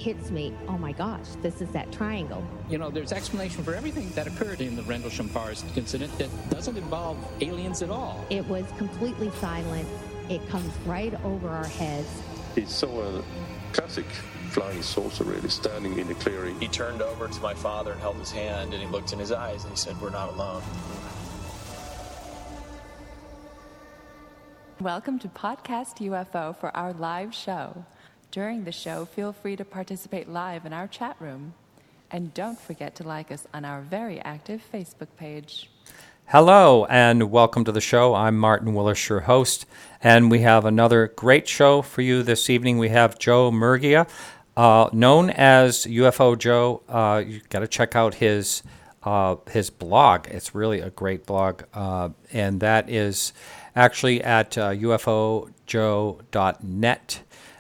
hits me, oh my gosh, this is that triangle. You know, there's explanation for everything that occurred in the Rendlesham Forest incident that doesn't involve aliens at all. It was completely silent. It comes right over our heads. He saw a classic flying saucer really standing in the clearing. He turned over to my father and held his hand, and he looked in his eyes and he said, "We're not alone." Welcome to Podcast UFO for our live show. During the show, feel free to participate live in our chat room. And don't forget to like us on our very active Facebook page. Hello, and welcome to the show. I'm Martin Willis, your host, and we have another great show for you this evening. We have Joe Murgia, known as UFO Joe. You got to check out his blog. It's really a great blog, and that is actually at ufojoe.net.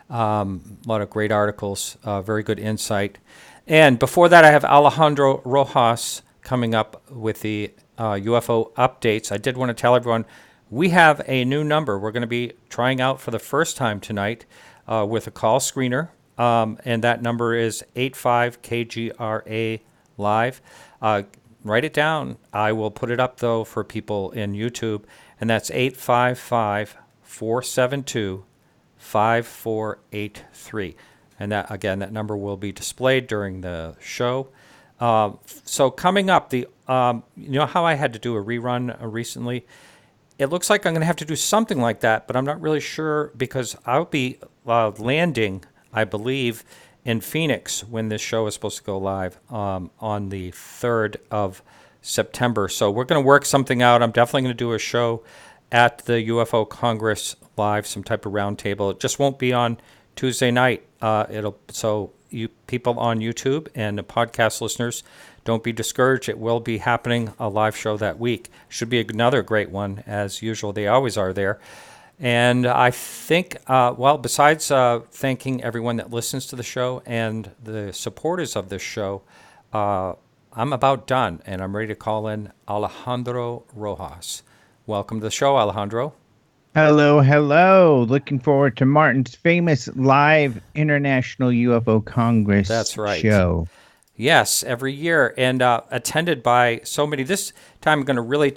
A lot of great articles, very good insight. And before that, I have Alejandro Rojas coming up with the UFO Updates. I did want to tell everyone we have a new number we're going to be trying out for the first time tonight with a call screener. And that number is 85KGRA Live. Write it down. I will put it up, though, for people in YouTube. And that's 855-472-5483. And that, again, that number will be displayed during the show. So coming up, you know how I had to do a rerun recently? It looks like I'm going to have to do something like that, but I'm not really sure because I'll be landing, I believe, in Phoenix when this show is supposed to go live on the 3rd of September. So we're going to work something out. I'm definitely going to do a show at the UFO Congress live, some type of roundtable. It just won't be on Tuesday night. So you people on YouTube and the podcast listeners, don't be discouraged. It will be happening, a live show that week. Should be another great one, as usual. They always are there. And I think, besides thanking everyone that listens to the show and the supporters of this show, I'm about done, and I'm ready to call in Alejandro Rojas. Welcome to the show, Alejandro. Hello. Looking forward to Martin's famous live International UFO Congress show. Yes, every year, and attended by so many. This time I'm going to really,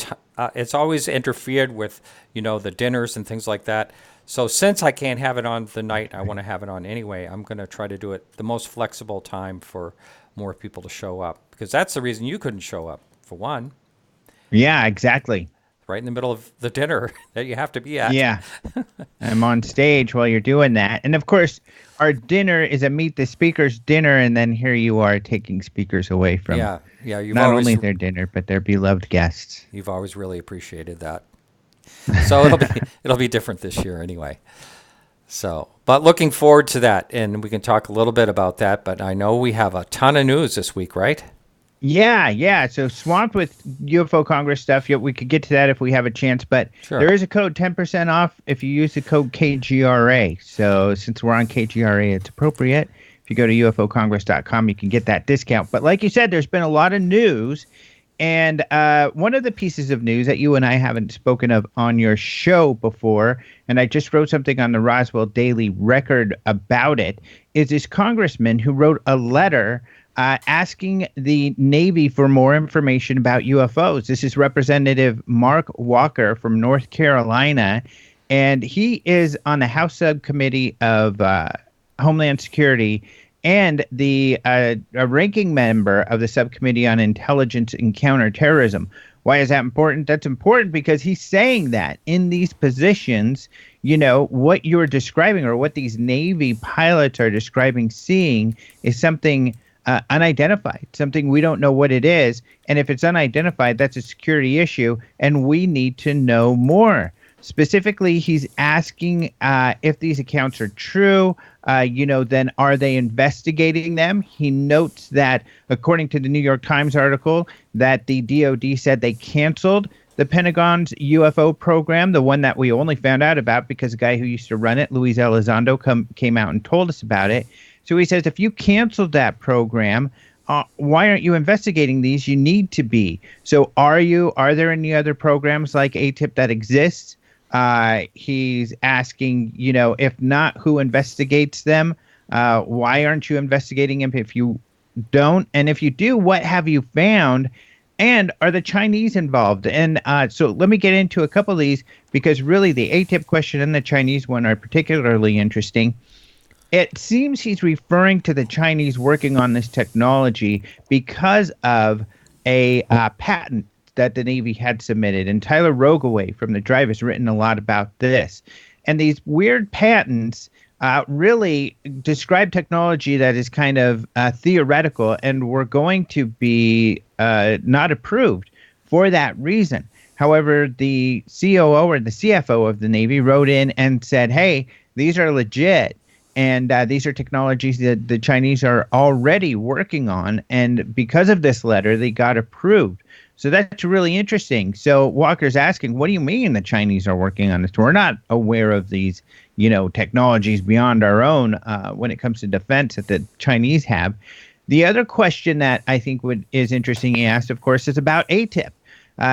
it's always interfered with, the dinners and things like that. So since I can't have it on the night I want to have it on anyway, I'm going to try to do it the most flexible time for more people to show up. Because that's the reason you couldn't show up, for one. Yeah, exactly. Right in the middle of the dinner that you have to be at. Yeah. I'm on stage while you're doing that. And of course, our dinner is a Meet the Speakers dinner, and then here you are taking speakers away from you've not only their dinner, but their beloved guests. You've always really appreciated that. So it'll be different this year anyway. So, but looking forward to that, and we can talk a little bit about that, but I know we have a ton of news this week, right? Yeah. So swamped with UFO Congress stuff. We could get to that if we have a chance, but sure. There is a code 10% off if you use the code KGRA. So since we're on KGRA, it's appropriate. If you go to ufocongress.com, you can get that discount. But like you said, there's been a lot of news. And one of the pieces of news that you and I haven't spoken of on your show before, and I just wrote something on the Roswell Daily Record about it, is this congressman who wrote a letter asking the Navy for more information about UFOs. This is Representative Mark Walker from North Carolina, and he is on the House Subcommittee of Homeland Security and a ranking member of the Subcommittee on Intelligence and Counterterrorism. Why is that important? That's important because he's saying that in these positions, what you're describing or what these Navy pilots are describing seeing is something unidentified, something we don't know what it is. And if it's unidentified, that's a security issue, and we need to know more. Specifically, he's asking if these accounts are true, then are they investigating them? He notes that, according to the New York Times article, that the DoD said they canceled the Pentagon's UFO program, the one that we only found out about because the guy who used to run it, Lue Elizondo, came out and told us about it. So he says, if you canceled that program, why aren't you investigating these? You need to be. So are there any other programs like AATIP that exist? He's asking, if not, who investigates them? Why aren't you investigating him if you don't? And if you do, what have you found? And are the Chinese involved? And so let me get into a couple of these, because really the AATIP question and the Chinese one are particularly interesting. It seems he's referring to the Chinese working on this technology because of a patent that the Navy had submitted. And Tyler Rogaway from The Drive has written a lot about this. And these weird patents really describe technology that is kind of theoretical and were going to be not approved for that reason. However, the COO or the CFO of the Navy wrote in and said, hey, these are legit. And these are technologies that the Chinese are already working on. And because of this letter, they got approved. So that's really interesting. So Walker's asking, what do you mean the Chinese are working on this? We're not aware of these, technologies beyond our own when it comes to defense that the Chinese have. The other question that I think is interesting, he asked, of course, is about AATIP.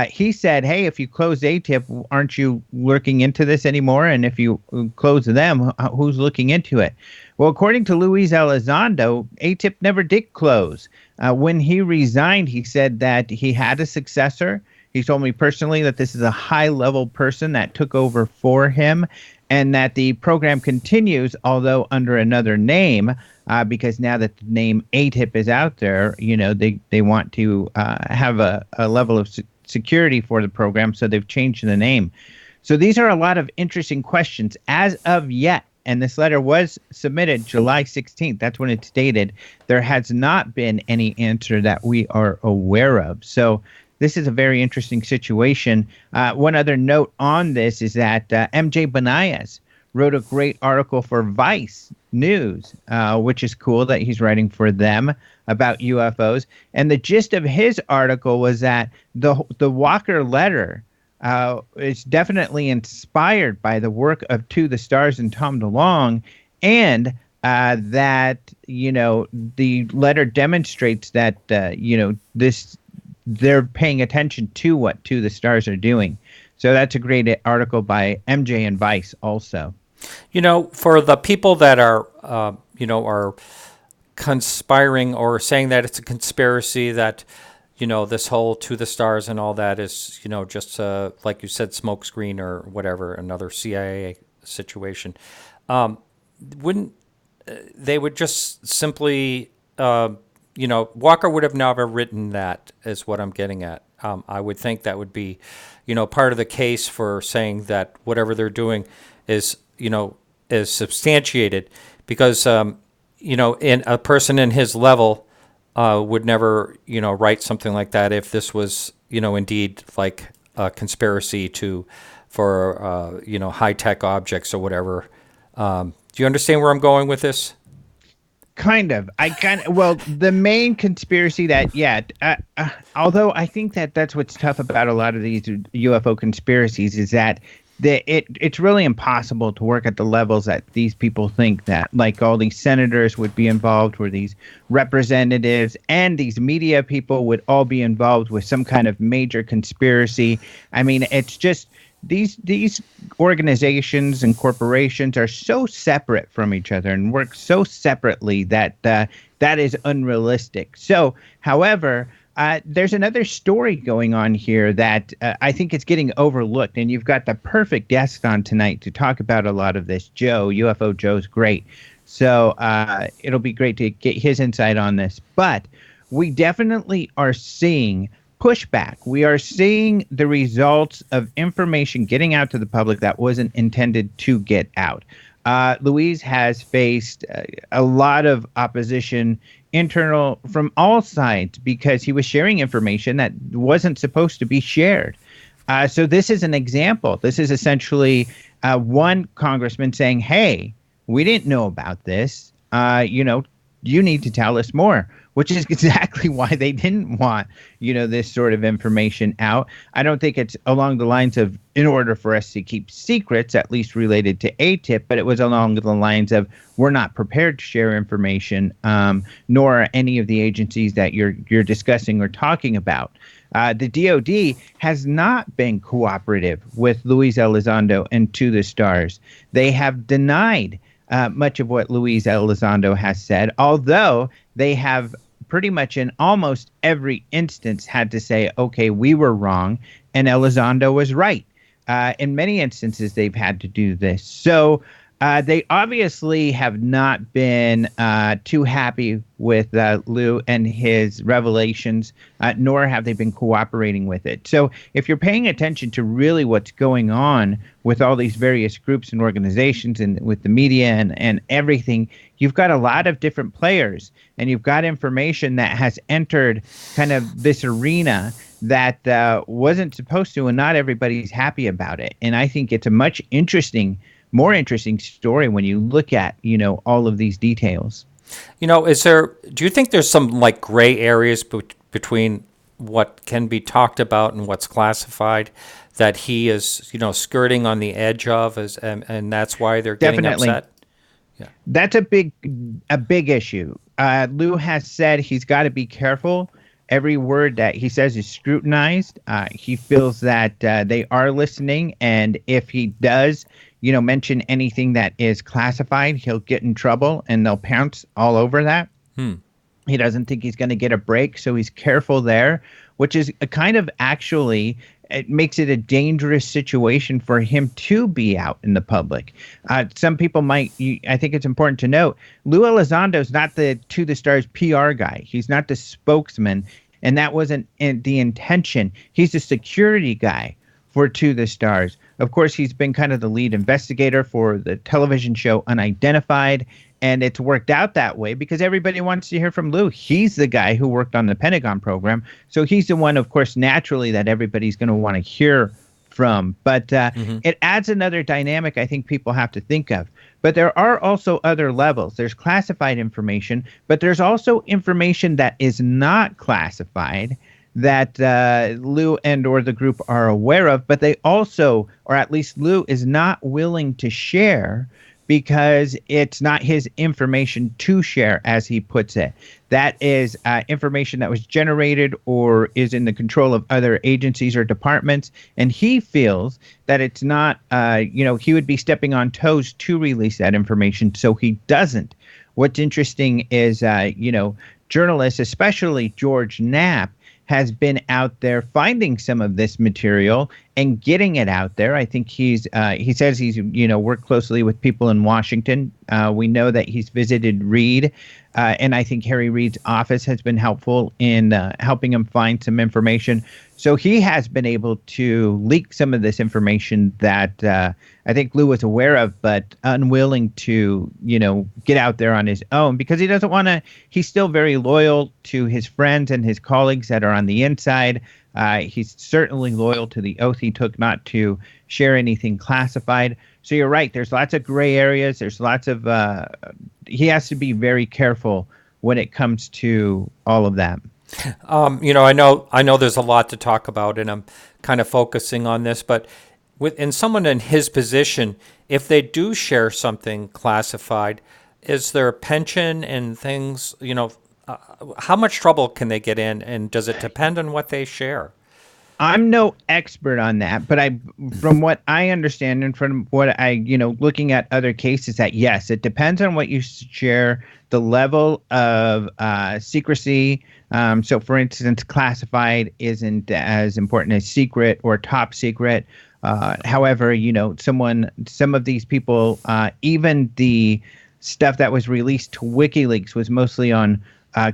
He said, hey, if you close AATIP, aren't you looking into this anymore? And if you close them, who's looking into it? Well, according to Lue Elizondo, AATIP never did close. When he resigned, he said that he had a successor. He told me personally that this is a high-level person that took over for him, and that the program continues, although under another name, because now that the name AATIP is out there, they want to have a level of security for the program, so they've changed the name. So these are a lot of interesting questions as of yet. And this letter was submitted July 16th. That's when it's dated. There has not been any answer that we are aware of. So this is a very interesting situation. One other note on this is that MJ Banayas wrote a great article for Vice News, which is cool that he's writing for them about UFOs. And the gist of his article was that the Walker letter is definitely inspired by the work of To the Stars and Tom DeLonge, and that the letter demonstrates that they're paying attention to what To the Stars are doing. So that's a great article by MJ and Vice also. For the people that are are conspiring or saying that it's a conspiracy, that this whole To the Stars and all that is, just like you said, smokescreen or whatever, another CIA situation. Wouldn't they would just simply, Walker would have never written that, is what I'm getting at. I would think that would be, part of the case for saying that whatever they're doing is substantiated, because, in a person in his level, would never, write something like that if this was, indeed like a conspiracy for high-tech objects or whatever. Do you understand where I'm going with this? Kind of. Well, the main conspiracy although I think that's what's tough about a lot of these UFO conspiracies is that it's really impossible to work at the levels that these people think that, like all these senators would be involved, or these representatives and these media people would all be involved with some kind of major conspiracy. I mean, it's just these organizations and corporations are so separate from each other and work so separately that that is unrealistic. So, however, there's another story going on here that I think is getting overlooked, and you've got the perfect guest on tonight to talk about a lot of this. Joe, UFO Joe's great. So it'll be great to get his insight on this. But we definitely are seeing pushback. We are seeing the results of information getting out to the public that wasn't intended to get out. Louise has faced a lot of opposition internal from all sides because he was sharing information that wasn't supposed to be shared. So this is an example. This is essentially one congressman saying, hey, we didn't know about this. You need to tell us more, which is exactly why they didn't want, this sort of information out. I don't think it's along the lines of in order for us to keep secrets, at least related to AATIP, but it was along the lines of we're not prepared to share information, nor any of the agencies that you're discussing or talking about. The DOD has not been cooperative with Lue Elizondo and To the Stars. They have denied much of what Lue Elizondo has said, although they have pretty much in almost every instance had to say, okay, we were wrong, and Elizondo was right. In many instances, they've had to do this. So they obviously have not been too happy with Lue and his revelations, nor have they been cooperating with it. So if you're paying attention to really what's going on with all these various groups and organizations and with the media and everything, you've got a lot of different players, and you've got information that has entered kind of this arena that wasn't supposed to, and not everybody's happy about it. And I think it's a more interesting story when you look at, all of these details. Do you think there's some like gray areas between what can be talked about and what's classified that he is, skirting on the edge of, and that's why they're getting upset? Yeah. That's a big issue. Lue has said he's got to be careful. Every word that he says is scrutinized. He feels that they are listening, and if he does, mention anything that is classified, he'll get in trouble, and they'll pounce all over that. He doesn't think he's going to get a break, so he's careful there, which is a kind of actually, it makes it a dangerous situation for him to be out in the public. Some people I think it's important to note, Lue Elizondo is not the To the Stars PR guy. He's not the spokesman, and that wasn't the intention. He's the security guy for To the Stars. Of course, he's been kind of the lead investigator for the television show Unidentified, and it's worked out that way because everybody wants to hear from Lue. He's the guy who worked on the Pentagon program, so he's the one, of course, naturally that everybody's going to want to hear from. But it adds another dynamic I think people have to think of. But there are also other levels. There's classified information, but there's also information that is not classified that Lue and or the group are aware of, but they also, or at least Lue is not willing to share because it's not his information to share, as he puts it. That is information that was generated or is in the control of other agencies or departments, and he feels that it's not, he would be stepping on toes to release that information, so he doesn't. What's interesting is, journalists, especially George Knapp, has been out there finding some of this material and getting it out there. I think he says he's, worked closely with people in Washington. We know that he's visited Reid, and I think Harry Reid's office has been helpful in helping him find some information. So he has been able to leak some of this information that I think Lue was aware of, but unwilling to, get out there on his own because he doesn't want to. He's still very loyal to his friends and his colleagues that are on the inside. He's certainly loyal to the oath he took not to share anything classified. So you're right. There's lots of gray areas. There's lots of he has to be very careful when it comes to all of that. I know there's a lot to talk about, and I'm kind of focusing on this, but in someone in his position, if they do share something classified, is there a pension and things, how much trouble can they get in, and does it depend on what they share? I'm no expert on that, but from what I understand and from what I, looking at other cases, that yes, it depends on what you share, the level of secrecy. So, for instance, classified isn't as important as secret or top secret. However, some of these people, even the stuff that was released to WikiLeaks was mostly on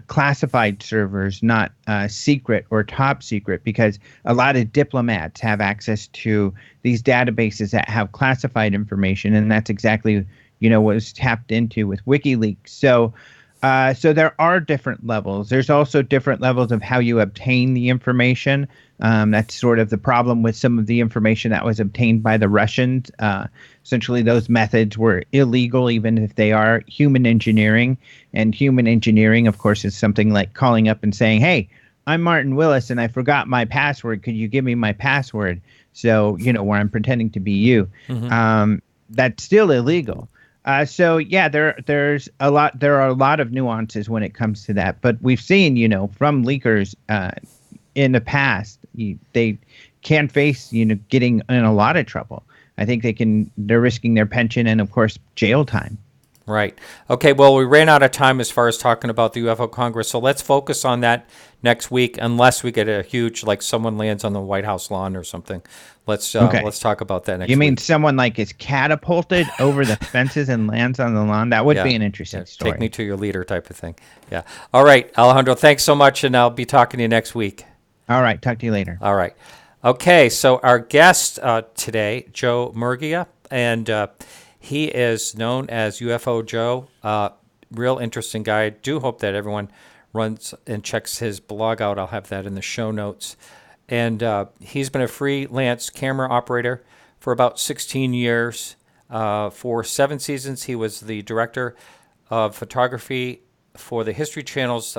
classified servers, not secret or top secret, because a lot of diplomats have access to these databases that have classified information, and that's exactly what was tapped into with WikiLeaks. So there are different levels. There's also different levels of how you obtain the information. That's sort of the problem with some of the information that was obtained by the Russians. Essentially, those methods were illegal, even if they are human engineering. And human engineering, of course, is something like calling up and saying, hey, I'm Martin Willis, and I forgot my password. Could you give me my password? So, where I'm pretending to be you. Mm-hmm. That's still illegal. There are a lot of nuances when it comes to that. But we've seen, from leakers in the past, they can face, getting in a lot of trouble. I think they're risking their pension and, of course, jail time. Right. Okay, well, we ran out of time as far as talking about the UFO Congress, so let's focus on that next week, unless we get a huge, like someone lands on the White House lawn or something. Let's talk about that next week. You mean someone like is catapulted over the fences and lands on the lawn? That would be an interesting story. Take me to your leader type of thing. Yeah. All right, Alejandro, thanks so much, and I'll be talking to you next week. All right, talk to you later. All right. Okay, so our guest today, Joe Murgia, and he is known as UFO Joe. Real interesting guy. I do hope that everyone runs and checks his blog out. I'll have that in the show notes. And he's been a freelance camera operator for about 16 years. For 7 seasons, he was the director of photography for the History Channel's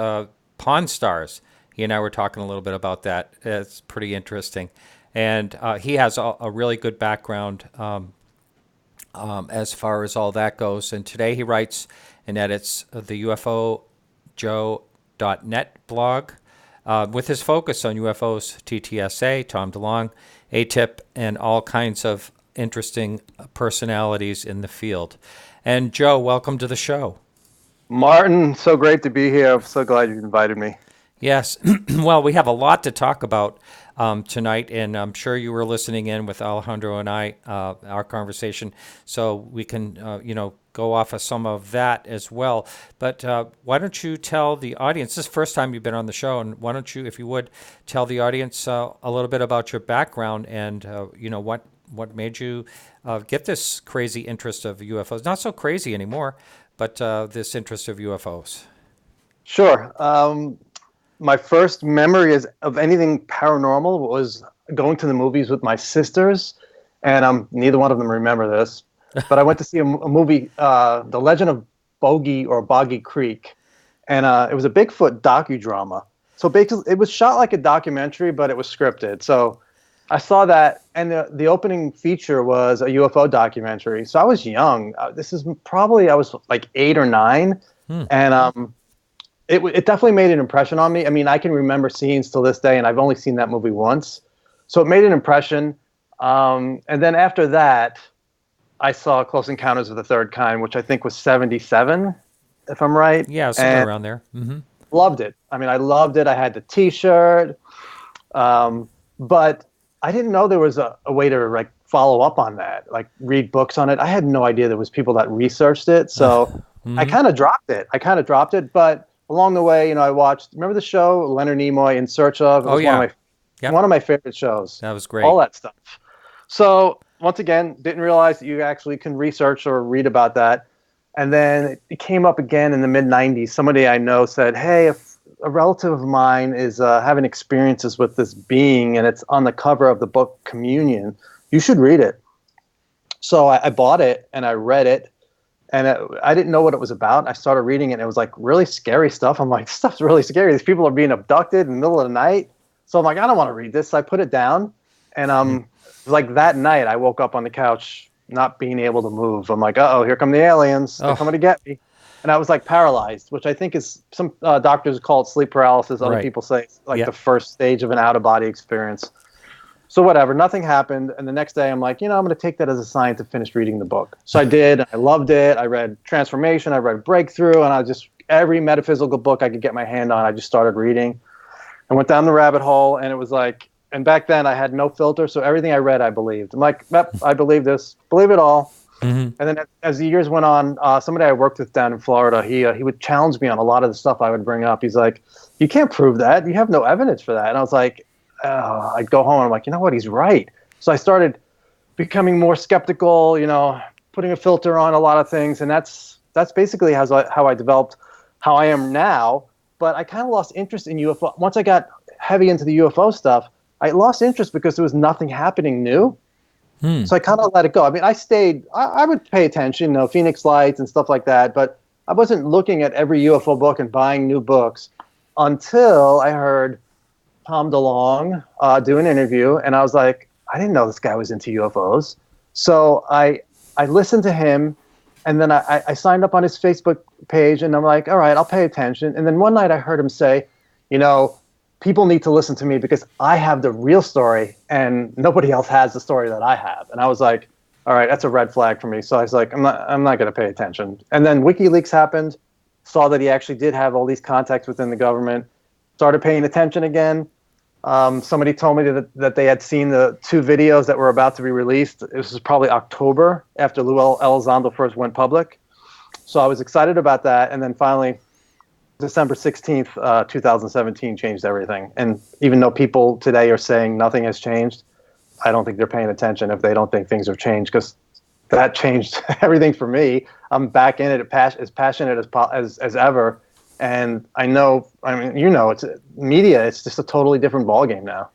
Pawn Stars. He and I were talking a little bit about that. It's pretty interesting. And he has a really good background as far as all that goes. And today he writes and edits the UFOJoe.net blog with his focus on UFOs, TTSA, Tom DeLonge, AATIP, and all kinds of interesting personalities in the field. And Joe, welcome to the show. Martin, so great to be here. I'm so glad you invited me. Yes. Well, we have a lot to talk about tonight, and I'm sure you were listening in with Alejandro and I, our conversation, so we can, go off of some of that as well. But why don't you tell the audience, this is the first time you've been on the show, and why don't you, if you would, tell the audience a little bit about your background and, what made you get this crazy interest of UFOs? Not so crazy anymore, but this interest of UFOs. Sure. My first memory of anything paranormal was going to the movies with my sisters, and neither one of them remember this, but I went to see a movie, The Legend of Boggy Creek, and it was a Bigfoot docudrama. So basically, it was shot like a documentary, but it was scripted. So I saw that, and the opening feature was a UFO documentary. So I was young. I was like 8 or 9, and It definitely made an impression on me. I mean, I can remember scenes till this day, and I've only seen that movie once. So it made an impression. And then after that, I saw Close Encounters of the Third Kind, which I think was 1977, if I'm right. Yeah, somewhere around there. Mm-hmm. Loved it. I mean, I loved it. I had the T-shirt. But I didn't know there was a way to follow up on that, read books on it. I had no idea there was people that researched it. So I kind of dropped it. But along the way, I watched, remember the show Leonard Nimoy, In Search of? It was one of my favorite shows. That was great. All that stuff. So once again, didn't realize that you actually can research or read about that. And then it came up again in the mid-90s. Somebody I know said, hey, if a relative of mine is having experiences with this being and it's on the cover of the book Communion, you should read it. So I bought it and I read it. And I didn't know what it was about. I started reading it, and it was really scary stuff. I'm like, this stuff's really scary. These people are being abducted in the middle of the night. So I'm like, I don't want to read this. So I put it down, and that night, I woke up on the couch not being able to move. I'm like, uh-oh, here come the aliens. They're coming to get me. And I was paralyzed, which I think is, some doctors call it sleep paralysis. Other people say it's the first stage of an out-of-body experience. So whatever, nothing happened. And the next day I'm like, I'm going to take that as a sign to finish reading the book. So I did. I loved it. I read Transformation. I read Breakthrough. And every metaphysical book I could get my hand on, I just started reading. I went down the rabbit hole, and it was and back then I had no filter. So everything I read, I believed. I'm like, yep, I believe this. Believe it all. Mm-hmm. And then as the years went on, somebody I worked with down in Florida, he would challenge me on a lot of the stuff I would bring up. He's like, you can't prove that. You have no evidence for that. And I was like, I'd go home and I'm like, you know what? He's right. So I started becoming more skeptical, putting a filter on a lot of things. And that's basically how I developed how I am now. But I kind of lost interest in UFO. Once I got heavy into the UFO stuff, I lost interest because there was nothing happening new. So I kind of let it go. I mean, I would pay attention, Phoenix Lights and stuff like that. But I wasn't looking at every UFO book and buying new books until I heard Tom DeLonge do an interview, and I was like, I didn't know this guy was into UFOs. So I listened to him, and then I signed up on his Facebook page, and I'm like, all right, I'll pay attention. And then one night I heard him say, people need to listen to me because I have the real story, and nobody else has the story that I have. And I was like, all right, that's a red flag for me. So I was like, I'm not going to pay attention. And then WikiLeaks happened, saw that he actually did have all these contacts within the government, started paying attention again. Somebody told me that they had seen the 2 videos that were about to be released. This was probably October after Lue Elizondo first went public. So I was excited about that. And then finally, December 16th, 2017 changed everything. And even though people today are saying nothing has changed, I don't think they're paying attention if they don't think things have changed, because that changed everything for me. I'm back in it, as passionate as ever. And I know, it's media. It's just a totally different ballgame now.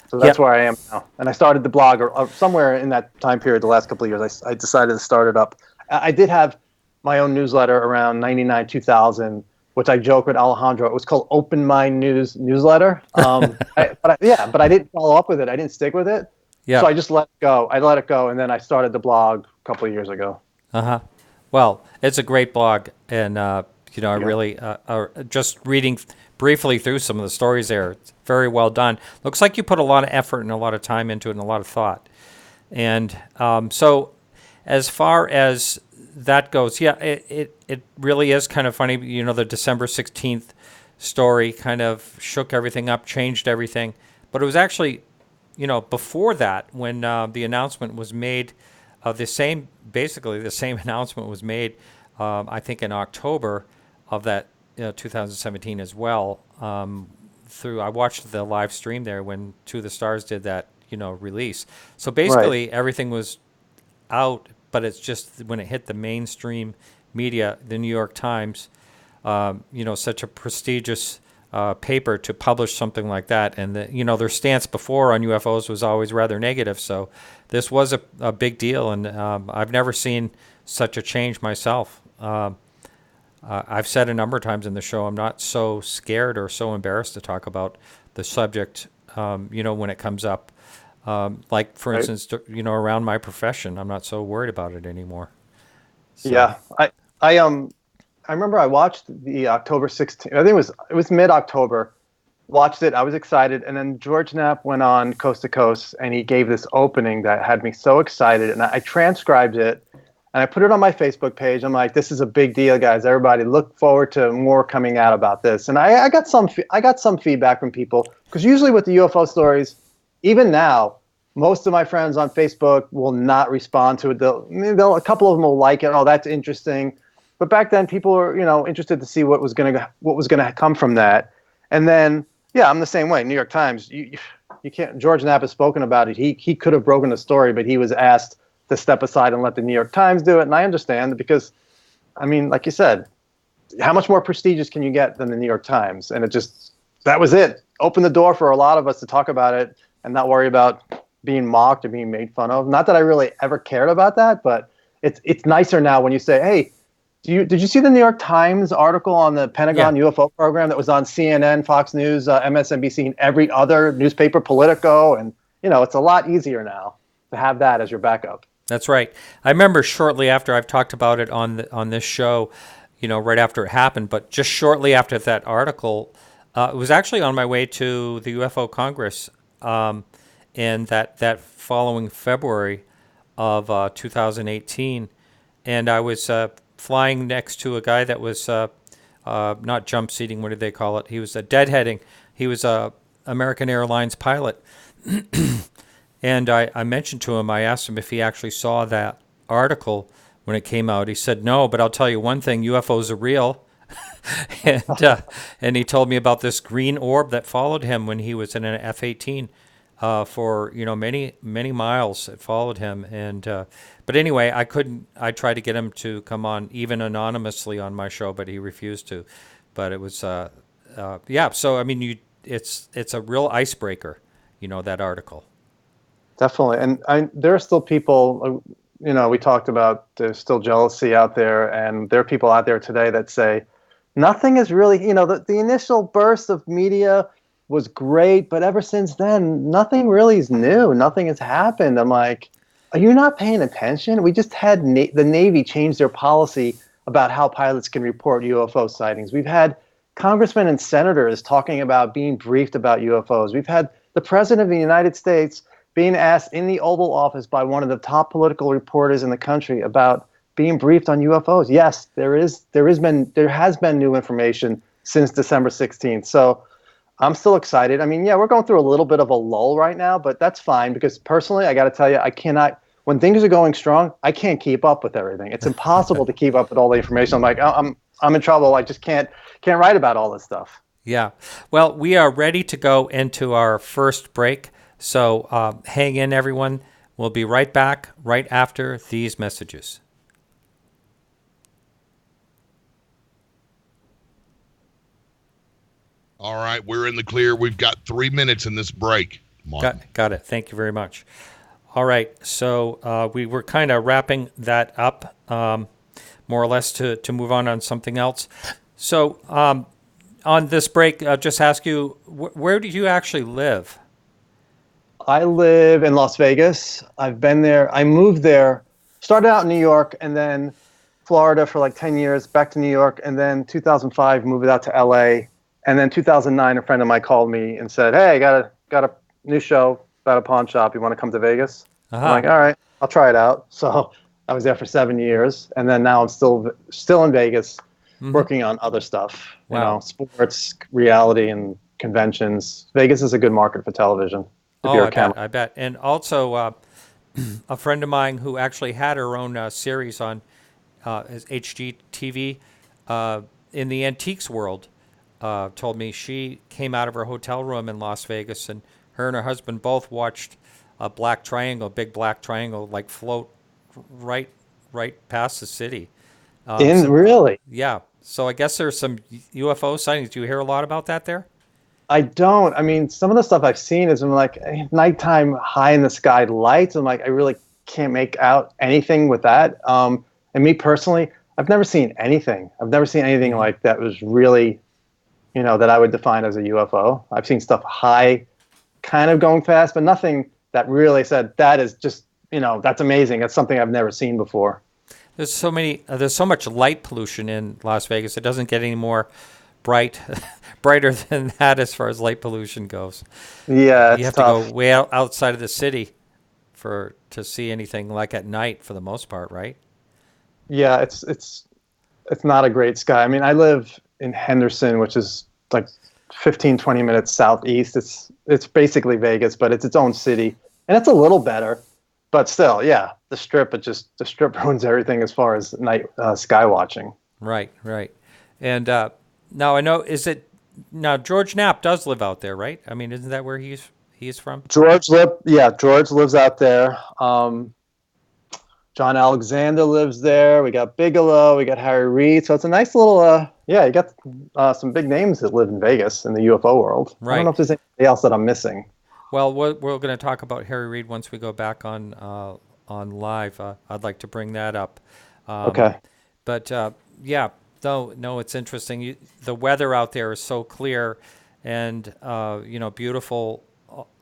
So that's where I am now. And I started the blog or somewhere in that time period, the last couple of years, I decided to start it up. I did have my own newsletter around 99, 2000, which I joke with Alejandro. It was called Open Mind Newsletter. But I didn't follow up with it. I didn't stick with it. Yeah. So I just let it go. I let it go, and then I started the blog a couple of years ago. Well, it's a great blog, and I really just reading briefly through some of the stories there. It's very well done. Looks like you put a lot of effort and a lot of time into it and a lot of thought. And so, as far as that goes, it really is kind of funny. The December 16th story kind of shook everything up, changed everything, but it was actually, before that, when the announcement was made, basically the same announcement was made, I think in October of that 2017 as well. I watched the live stream there when To the Stars did that, release. So basically everything was out, but it's just when it hit the mainstream media, the New York Times, such a prestigious paper to publish something like that, and their stance before on UFOs was always rather negative. So this was a big deal, and I've never seen such a change myself. I've said a number of times in the show, I'm not so scared or so embarrassed to talk about the subject, when it comes up. Like, for instance, around my profession, I'm not so worried about it anymore. So. Yeah, I remember I watched the October 16th. I think it was mid-October. Watched it. I was excited, and then George Knapp went on Coast to Coast, and he gave this opening that had me so excited. And I transcribed it, and I put it on my Facebook page. I'm like, "This is a big deal, guys! Everybody, look forward to more coming out about this." And I got some feedback from people, because usually with the UFO stories, even now, most of my friends on Facebook will not respond to it. A couple of them will like it. Oh, that's interesting. But back then, people were, interested to see what was going to come from that. And then, I'm the same way. New York Times, you can't. George Knapp has spoken about it. He could have broken the story, but he was asked to step aside and let the New York Times do it. And I understand, because, like you said, how much more prestigious can you get than the New York Times? And that was it. Opened the door for a lot of us to talk about it and not worry about being mocked or being made fun of. Not that I really ever cared about that, but it's nicer now when you say, hey, did you see the New York Times article on the Pentagon UFO program that was on CNN, Fox News, MSNBC, and every other newspaper, Politico? And, it's a lot easier now to have that as your backup. That's right. I remember shortly after, I've talked about it on this show, right after it happened, but just shortly after that article, it was actually on my way to the UFO Congress, and that following February of 2018, and I was flying next to a guy that was not jump seating. What did they call it? He was deadheading. He was a American Airlines pilot. And I mentioned to him, I asked him if he actually saw that article when it came out. He said, no, but I'll tell you one thing, UFOs are real. And he told me about this green orb that followed him when he was in an F-18 for, many, many miles. It followed him. And but anyway, I tried to get him to come on even anonymously on my show, but he refused to. But it was, so, it's a real icebreaker, that article. Definitely. And there are still people, we talked about there's still jealousy out there, and there are people out there today that say nothing is really, the initial burst of media was great, but ever since then, nothing really is new. Nothing has happened. I'm like, are you not paying attention? We just had the Navy change their policy about how pilots can report UFO sightings. We've had congressmen and senators talking about being briefed about UFOs. We've had the president of the United States being asked in the Oval Office by one of the top political reporters in the country about being briefed on UFOs. Yes, there has been new information since December 16th. So I'm still excited. I mean, yeah, we're going through a little bit of a lull right now, but that's fine because personally, I got to tell you, I cannot. When things are going strong, I can't keep up with everything. It's impossible to keep up with all the information. I'm like, I'm in trouble. I just can't write about all this stuff. Yeah. Well, we are ready to go into our first break. So hang in, everyone. We'll be right back right after these messages. All right, we're in the clear. We've got 3 minutes in this break. Got it. Thank you very much. All right, so we were kind of wrapping that up, more or less, to move on something else. So on this break, I'll just ask you, where do you actually live? I live in Las Vegas. I've been there. I moved there, started out in New York, and then Florida for like 10 years, back to New York, and then 2005 moved out to LA. And then 2009, a friend of mine called me and said, "Hey, I got a new show about a pawn shop. You want to come to Vegas?" I'm like, "All right, I'll try it out." So I was there for 7 years, and then now I'm still in Vegas, working on other stuff. Wow. You know, sports, reality, and conventions. Vegas is a good market for television. I bet. And also, a friend of mine who actually had her own series on HGTV in the antiques world told me she came out of her hotel room in Las Vegas, and her husband both watched a big black triangle, like float right past the city. Really? Yeah. So I guess there's some UFO sightings. Do you hear a lot about that there? I don't. I mean, some of the stuff I've seen is like nighttime high in the sky lights. I'm like, I really can't make out anything with that. And me personally, I've never seen anything. I've never seen anything like that was really, that I would define as a UFO. I've seen stuff high, kind of going fast, but nothing that really said that is just, that's amazing. That's something I've never seen before. There's so much light pollution in Las Vegas. It doesn't get any more brighter than that as far as light pollution goes. Yeah, you have tough. to go way outside of the city to see anything like at night for the most part, right? Yeah, it's not a great sky. I mean, I live in Henderson, which is like 15, 20 minutes southeast. It's basically Vegas, but it's its own city, and it's a little better. But still, yeah, the strip ruins everything as far as night sky watching. Right. And now I know, George Knapp does live out there, right? I mean, isn't that where he's from? George lives out there. John Alexander lives there. We got Bigelow. We got Harry Reid. So it's a nice little, you got some big names that live in Vegas in the UFO world. Right. I don't know if there's anything else that I'm missing. Well, we're going to talk about Harry Reid once we go back on live. I'd like to bring that up. Okay. But no, it's interesting. The weather out there is so clear and beautiful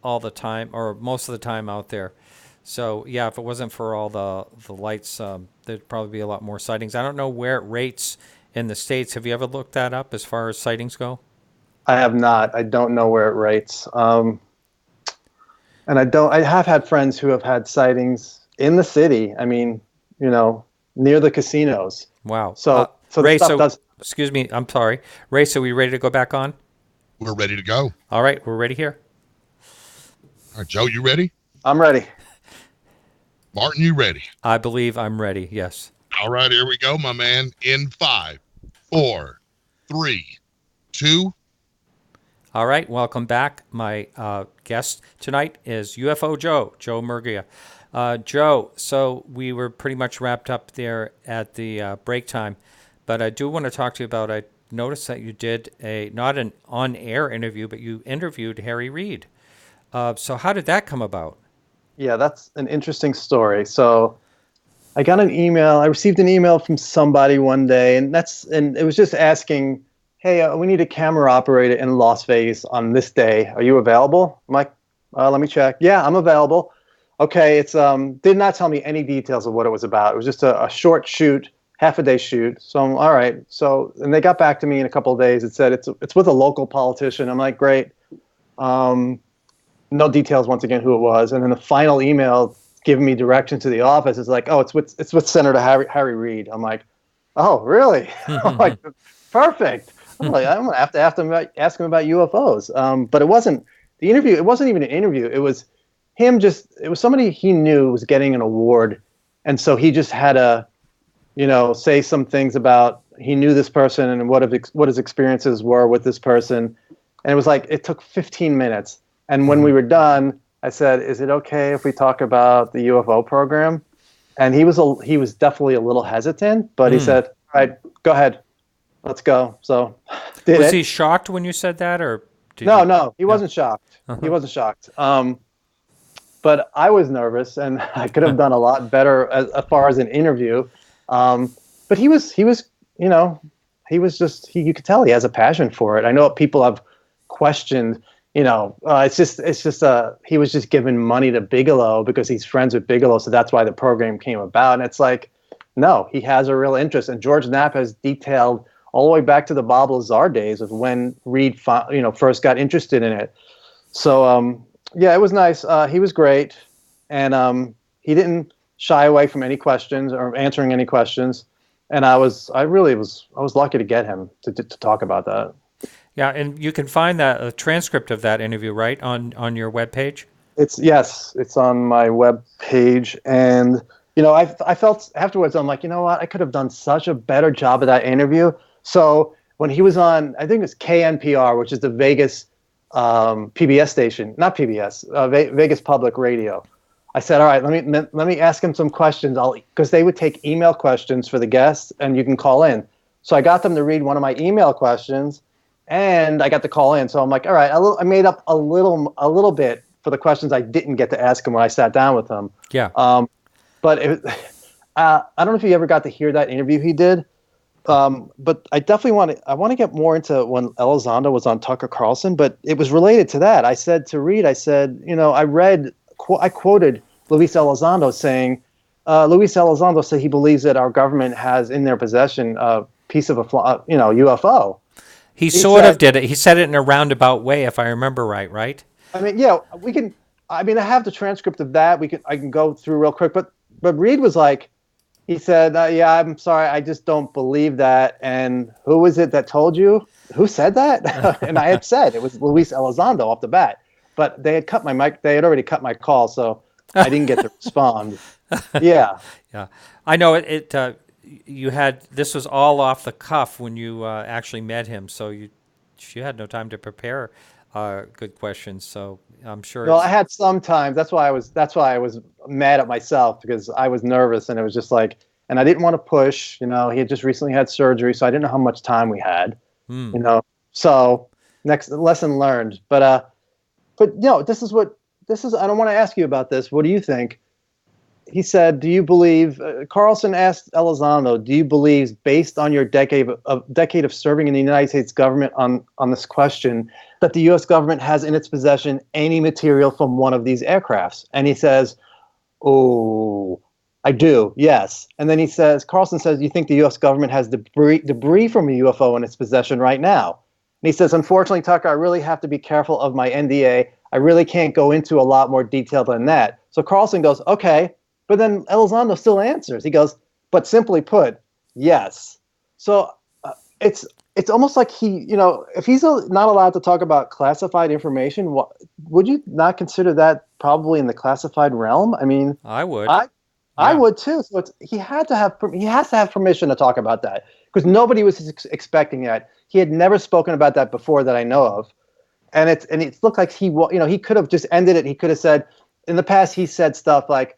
all the time, or most of the time out there. So yeah, if it wasn't for all the lights, there'd probably be a lot more sightings. I don't know where it rates in the States. Have you ever looked that up as far as sightings go? I have not. I don't know where it rates. And I have had friends who have had sightings in the city. I mean, near the casinos. Wow. So Ray, excuse me, I'm sorry. Ray, so we ready to go back on? We're ready to go. All right, we're ready here. All right, Joe, you ready? I'm ready. Martin, you ready? I believe I'm ready, yes. All right, here we go, my man. In 5, 4, 3, 2. All right, welcome back. My guest tonight is UFO Joe Murgia. Joe, so we were pretty much wrapped up there at the break time, but I do want to talk to you about, I noticed that you did not an on-air interview, but you interviewed Harry Reid. So how did that come about? Yeah, that's an interesting story. So I received an email from somebody one day, and it was just asking, "Hey, we need a camera operator in Las Vegas on this day. Are you available?" I'm like, let me check. Yeah, I'm available. Okay, it's did not tell me any details of what it was about. It was just a short shoot, half a day shoot. So I'm all right. So, and they got back to me in a couple of days. It said it's with a local politician. I'm like, great. no details once again who it was. And then the final email giving me direction to the office is like, oh, it's with Senator Harry Reid. I'm like, oh, really? I'm like, perfect. I'm like, I'm gonna have to ask him about UFOs. But it wasn't the interview. It wasn't even an interview. It was him. It was somebody he knew was getting an award, and so he just had to, say some things about he knew this person and what his experiences were with this person. And it was like it took 15 minutes. And when we were done, I said, "Is it okay if we talk about the UFO program?" And he was definitely a little hesitant, but he said, "All right, go ahead, let's go." So, was he shocked when you said that, or no, he wasn't shocked. He wasn't shocked. But I was nervous, and I could have done a lot better as far as an interview. But he was, you could tell he has a passion for it. I know people have questioned. It's just he was just giving money to Bigelow because he's friends with Bigelow, so that's why the program came about. And it's like, no, he has a real interest. And George Knapp has detailed all the way back to the Bob Lazar days of when Reid, first got interested in it. So, yeah, it was nice. He was great, and he didn't shy away from any questions or answering any questions. And I was lucky to get him to talk about that. Yeah, and you can find a transcript of that interview, right, on your webpage? It's on my webpage, and I felt afterwards, I'm like, you know what, I could have done such a better job of that interview. So when he was on, I think it's KNPR, which is the Vegas PBS station, not PBS, Vegas Public Radio. I said, all right, let me ask him some questions, because they would take email questions for the guests, and you can call in. So I got them to read one of my email questions. And I got to call in, so I'm like, all right, I made up a little bit for the questions I didn't get to ask him when I sat down with him. Yeah. But I don't know if you ever got to hear that interview he did, but I definitely want to get more into when Elizondo was on Tucker Carlson. But it was related to that. I said to Reid, I quoted Luis Elizondo saying, Luis Elizondo said he believes that our government has in their possession a piece of UFO. He sort of did it. He said it in a roundabout way, if I remember right? I mean, yeah, we can. I mean, I have the transcript of that. I can go through real quick. But Reid was like, he said, "Yeah, I'm sorry, I just don't believe that." And who was it that told you? Who said that? And I had said it was Luis Elizondo off the bat. But they had cut my mic. They had already cut my call, so I didn't get to respond. Yeah. Yeah, I know it. This was all off the cuff when you actually met him, so you had no time to prepare good questions. So I'm sure. Well, I had some time. That's why I was mad at myself, because I was nervous, and it was just like, and I didn't want to push. He had just recently had surgery, so I didn't know how much time we had. So next lesson learned. But this is. I don't want to ask you about this. What do you think? He said, do you believe, Carlson asked Elizondo, do you believe, based on your decade of serving in the United States government on this question, that the U.S. government has in its possession any material from one of these aircrafts? And he says, oh, I do, yes. And then Carlson says, you think the U.S. government has debris from a UFO in its possession right now? And he says, unfortunately, Tucker, I really have to be careful of my NDA. I really can't go into a lot more detail than that. So Carlson goes, okay. But then Elizondo still answers. He goes, but simply put, yes. So it's almost like if he's not allowed to talk about classified information, would you not consider that probably in the classified realm? I mean, I would. I would too. So he has to have permission to talk about that, because nobody was expecting that. He had never spoken about that before that I know of, and it looked like he could have just ended it. He could have said, in the past he said stuff like,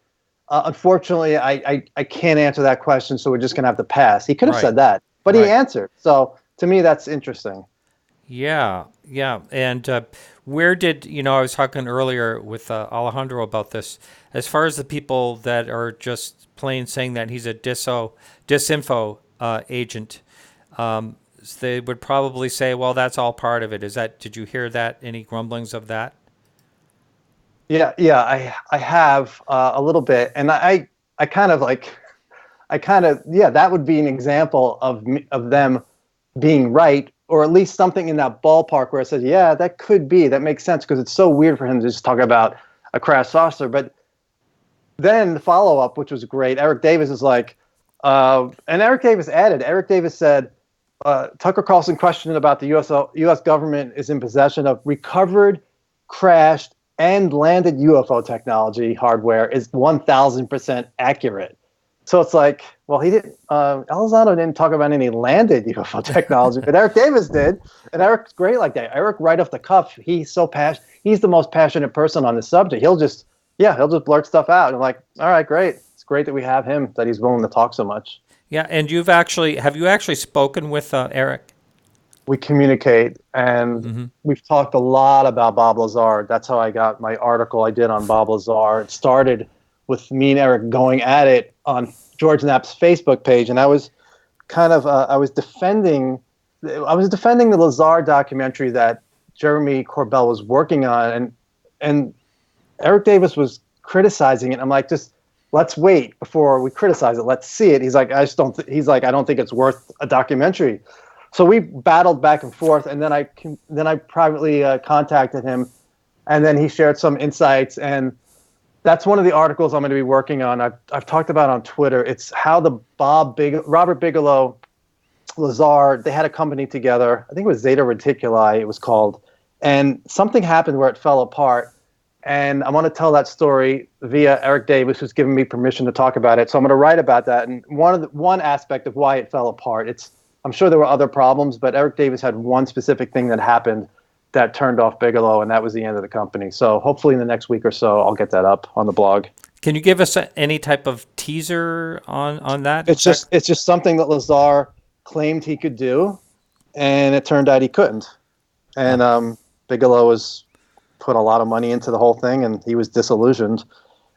unfortunately, I can't answer that question, so we're just going to have to pass. He could have said that, but he answered. So to me, that's interesting. Yeah. And where did, I was talking earlier with Alejandro about this, as far as the people that are just plain saying that he's a disinfo agent, they would probably say, well, that's all part of it. Did you hear that? Any grumblings of that? Yeah, I have a little bit, and I kind of that would be an example of them being right or at least something in that ballpark where it says, yeah, that could be, that makes sense, because it's so weird for him to just talk about a crash saucer. But then the follow-up, which was great, Eric Davis is like, and Eric Davis said, Tucker Carlson questioned about the U.S. government is in possession of recovered, crashed, and landed UFO technology hardware is 1,000% accurate. So it's like, well, he didn't. Elizondo didn't talk about any landed UFO technology, but Eric Davis did, and Eric's great like that. Eric, right off the cuff, he's so passionate. He's the most passionate person on the subject. He'll just blurt stuff out. And I'm like, all right, great. It's great that we have him, that he's willing to talk so much. Yeah, and have you actually spoken with Eric? We communicate, and we've talked a lot about Bob Lazar. That's how I got my article I did on Bob Lazar. It started with me and Eric going at it on George Knapp's Facebook page, and I was kind of I was defending the Lazar documentary that Jeremy Corbell was working on, and Eric Davis was criticizing it. I'm like, just let's wait before we criticize it. Let's see it. He's like, I don't think it's worth a documentary. So we battled back and forth, and then I privately contacted him, and then he shared some insights, and that's one of the articles I'm going to be working on. I've talked about on Twitter. It's how the Robert Bigelow, Lazar, they had a company together. I think it was Zeta Reticuli, it was called, and something happened where it fell apart. And I want to tell that story via Eric Davis, who's given me permission to talk about it. So I'm going to write about that. And one aspect of why it fell apart. I'm sure there were other problems, but Eric Davis had one specific thing that happened that turned off Bigelow, and that was the end of the company. So hopefully in the next week or so, I'll get that up on the blog. Can you give us any type of teaser on that? It's just something that Lazar claimed he could do, and it turned out he couldn't. And Bigelow has put a lot of money into the whole thing, and he was disillusioned.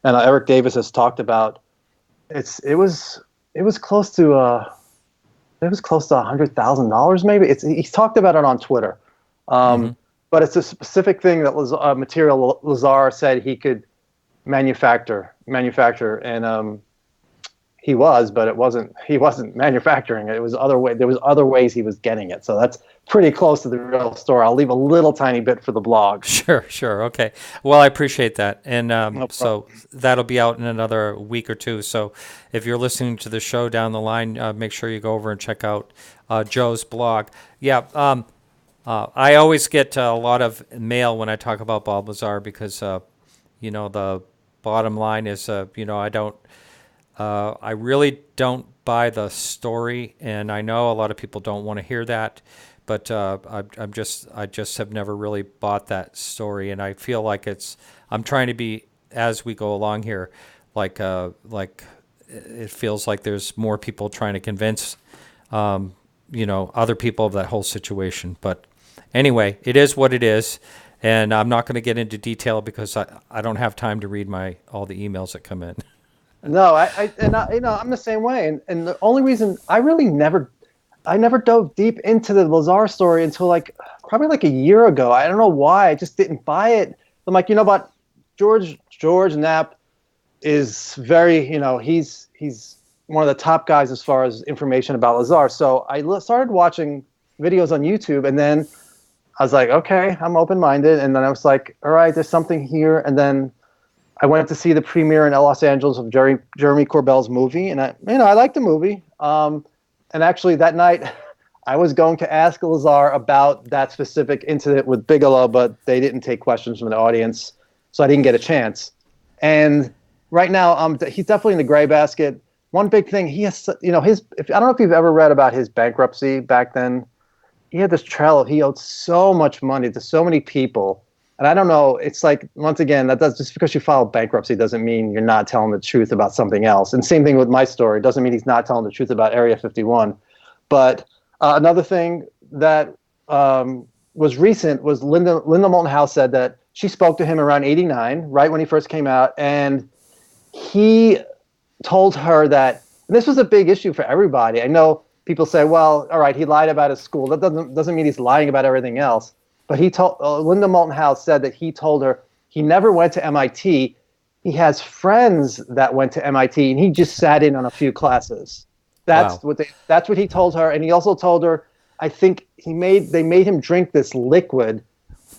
And Eric Davis has talked about it was close to $100,000 maybe. He's talked about it on Twitter. But it's a specific thing that material Lazar said he could manufacture, and he was, but he wasn't manufacturing it. It was there was other ways he was getting it. So that's pretty close to the real story. I'll leave a little tiny bit for the blog. Sure. Okay. Well, I appreciate that. And so that'll be out in another week or two. So if you're listening to the show down the line, make sure you go over and check out Joe's blog. Yeah. I always get a lot of mail when I talk about Bob Lazar because, the bottom line is, I really don't buy the story, and I know a lot of people don't want to hear that, but I just have never really bought that story, and I feel like I'm trying to be, as we go along here, like it feels like there's more people trying to convince, other people of that whole situation, but. Anyway, it is what it is, and I'm not going to get into detail because I don't have time to read all the emails that come in. No, I'm the same way, and the only reason I never dove deep into the Lazar story until probably a year ago. I don't know why. I just didn't buy it. I'm like, what? George Knapp is very, he's one of the top guys as far as information about Lazar. So I started watching videos on YouTube, and then I was like, okay, I'm open-minded. And then I was like, all right, there's something here. And then I went to see the premiere in Los Angeles of Jeremy Corbell's movie. And I liked the movie. And actually that night I was going to ask Lazar about that specific incident with Bigelow, but they didn't take questions from the audience. So I didn't get a chance. And right now he's definitely in the gray basket. One big thing, he has, I don't know if you've ever read about his bankruptcy back then. He had this trail he owed so much money to so many people. And I don't know, it's like, once again, just because you file bankruptcy doesn't mean you're not telling the truth about something else. And same thing with my story. It doesn't mean he's not telling the truth about Area 51. But another thing that was recent was Linda Moulton Howe said that she spoke to him around 89, right when he first came out. And he told her that, and this was a big issue for everybody. I know people say, well, all right, he lied about his school. That doesn't mean he's lying about everything else. But he told Linda Moulton Howe said that he told her he never went to MIT. He has friends that went to MIT, and he just sat in on a few classes. That's what he told her. And he also told her, I think they made him drink this liquid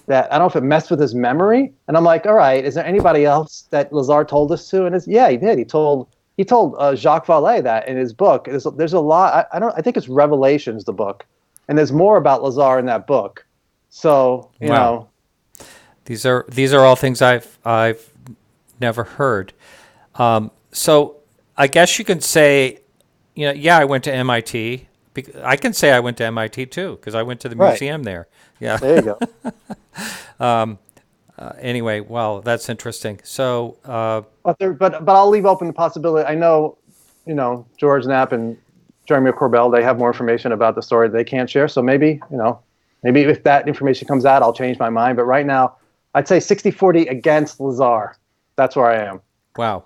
that I don't know if it messed with his memory. And I'm like, all right, is there anybody else that Lazar told us to? And yeah, he did. He told Jacques Vallée that in his book. There's a lot. I think it's Revelations, the book, and there's more about Lazar in that book. So you know, these are all things I've never heard. So I guess you can say, I went to MIT. I can say I went to MIT too because I went to the museum there. Yeah. There you go. Anyway, well, that's interesting. So, but I'll leave open the possibility. I know, George Knapp and Jeremy Corbell, they have more information about the story they can't share. So maybe if that information comes out, I'll change my mind. But right now, I'd say 60-40 against Lazar. That's where I am. Wow.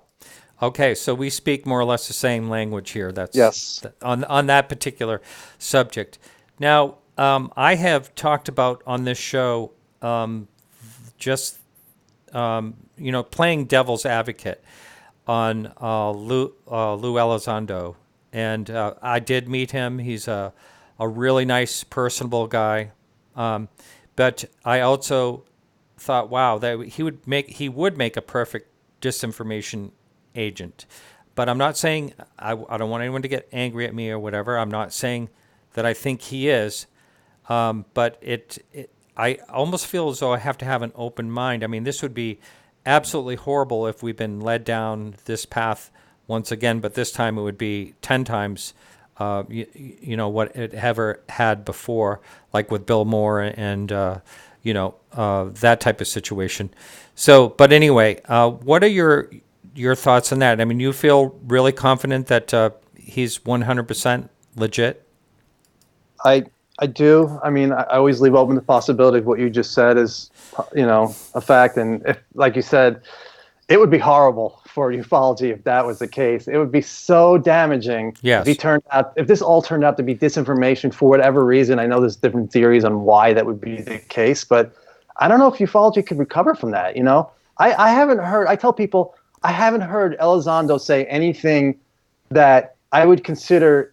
Okay, so we speak more or less the same language here. That's yes. On that particular subject. Now, I have talked about on this show just playing devil's advocate on Lue Elizondo, and I did meet him. He's a really nice, personable guy, but I also thought, wow, that he would make a perfect disinformation agent. But I'm not saying I don't want anyone to get angry at me or whatever. I'm not saying that I think he is, but I almost feel as though I have to have an open mind. I mean, this would be absolutely horrible if we've been led down this path once again, but this time it would be 10 times what it ever had before, like with Bill Moore and that type of situation. So, but anyway, what are your thoughts on that? I mean, you feel really confident that he's 100% legit? I do. I mean, I always leave open the possibility of what you just said is, a fact. And if, like you said, it would be horrible for ufology if that was the case. It would be so damaging if this all turned out to be disinformation for whatever reason. I know there's different theories on why that would be the case, but I don't know if ufology could recover from that. I haven't heard. I tell people I haven't heard Elizondo say anything that I would consider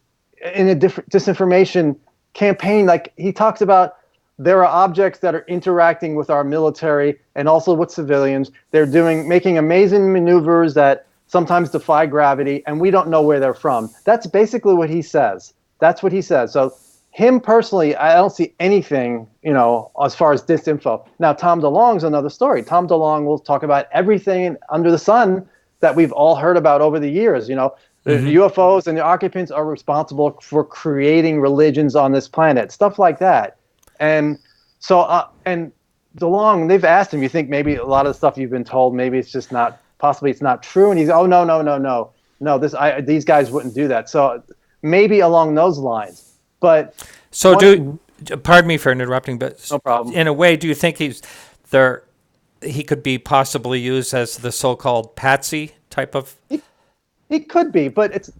in a different disinformation campaign. Like he talks about there are objects that are interacting with our military and also with civilians. They're making amazing maneuvers that sometimes defy gravity, and we don't know where they're from. That's basically what he says. That's what he says. So him personally, I don't see anything, as far as disinfo. Now, Tom DeLonge's another story. Tom DeLonge will talk about everything under the sun that we've all heard about over the years. The UFOs and the occupants are responsible for creating religions on this planet, stuff like that. And so, and DeLonge, they've asked him, you think maybe a lot of the stuff you've been told, maybe it's just possibly it's not true. And he's, oh, no, these guys wouldn't do that. So maybe along those lines. But so pardon me for interrupting, but no problem. In a way, do you think he could be possibly used as the so-called patsy type of? He could be, but it's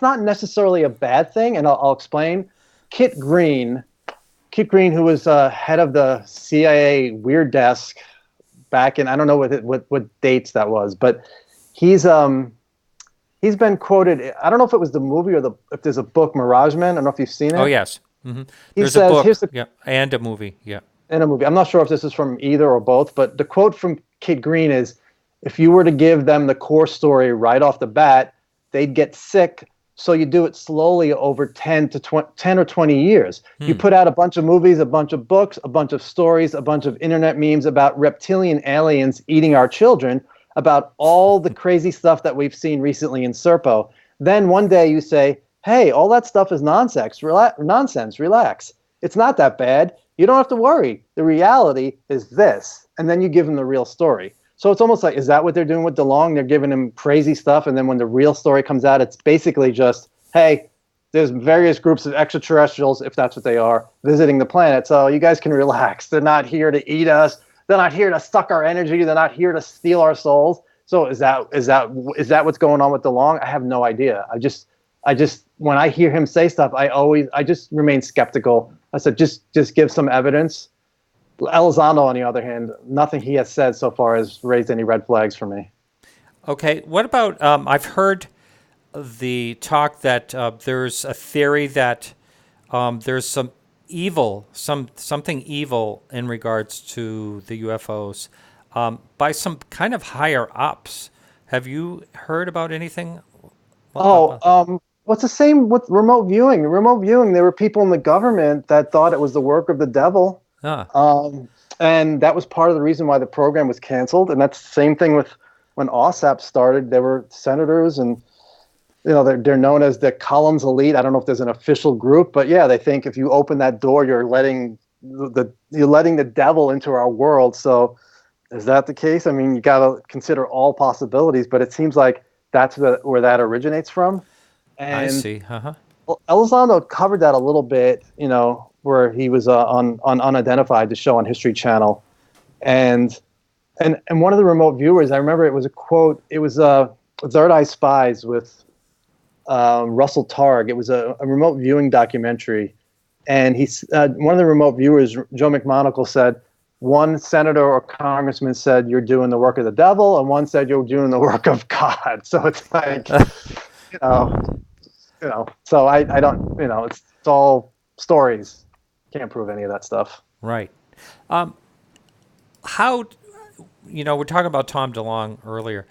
not necessarily a bad thing, and I'll explain. Kit Green, who was head of the CIA Weird Desk back in, I don't know what dates that was, but he's been quoted. I don't know if it was the movie or if there's a book, Mirage Man. I don't know if you've seen it. Oh yes, mm-hmm. There's a book, and a movie, and a movie. I'm not sure if this is from either or both, but the quote from Kit Green is, if you were to give them the core story right off the bat, they'd get sick. So you do it slowly over 10 or 20 years. You put out a bunch of movies, a bunch of books, a bunch of stories, a bunch of internet memes about reptilian aliens eating our children, about all the crazy stuff that we've seen recently in Serpo. Then one day you say, hey, all that stuff is nonsense. Relax. It's not that bad. You don't have to worry. The reality is this. And then you give them the real story. So it's almost like, is that what they're doing with DeLonge? They're giving him crazy stuff, and then when the real story comes out, it's basically just, hey, there's various groups of extraterrestrials, if that's what they are, visiting the planet, so you guys can relax. They're not here to eat us. They're not here to suck our energy. They're not here to steal our souls. So is that what's going on with DeLonge? I have no idea. I just when I hear him say stuff, I just remain skeptical. I said, just give some evidence. Elizondo, on the other hand, nothing he has said so far has raised any red flags for me. Okay, what about, I've heard the talk that there's a theory that there's some evil, something evil in regards to the UFOs by some kind of higher ups. Have you heard about anything? What's the same with remote viewing? Remote viewing, there were people in the government that thought it was the work of the devil. And that was part of the reason why the program was canceled. And that's the same thing with when AATIP started. There were senators, and they're known as the Collins elite. I don't know if there's an official group, but yeah, they think if you open that door, you're letting the devil into our world. So is that the case? I mean, you got to consider all possibilities, but it seems like that's where that originates from. And I see. Well, Elizondo covered that a little bit, where he was on Unidentified, the show on History Channel, and one of the remote viewers, I remember it was a quote. It was Third Eye Spies with Russell Targ. It was a remote viewing documentary, and one of the remote viewers, Joe McMonagle, said one senator or congressman said you're doing the work of the devil, and one said you're doing the work of God. So it's like, So I don't, it's all stories. Can't prove any of that stuff. Right. How, we're talking about Tom DeLonge earlier,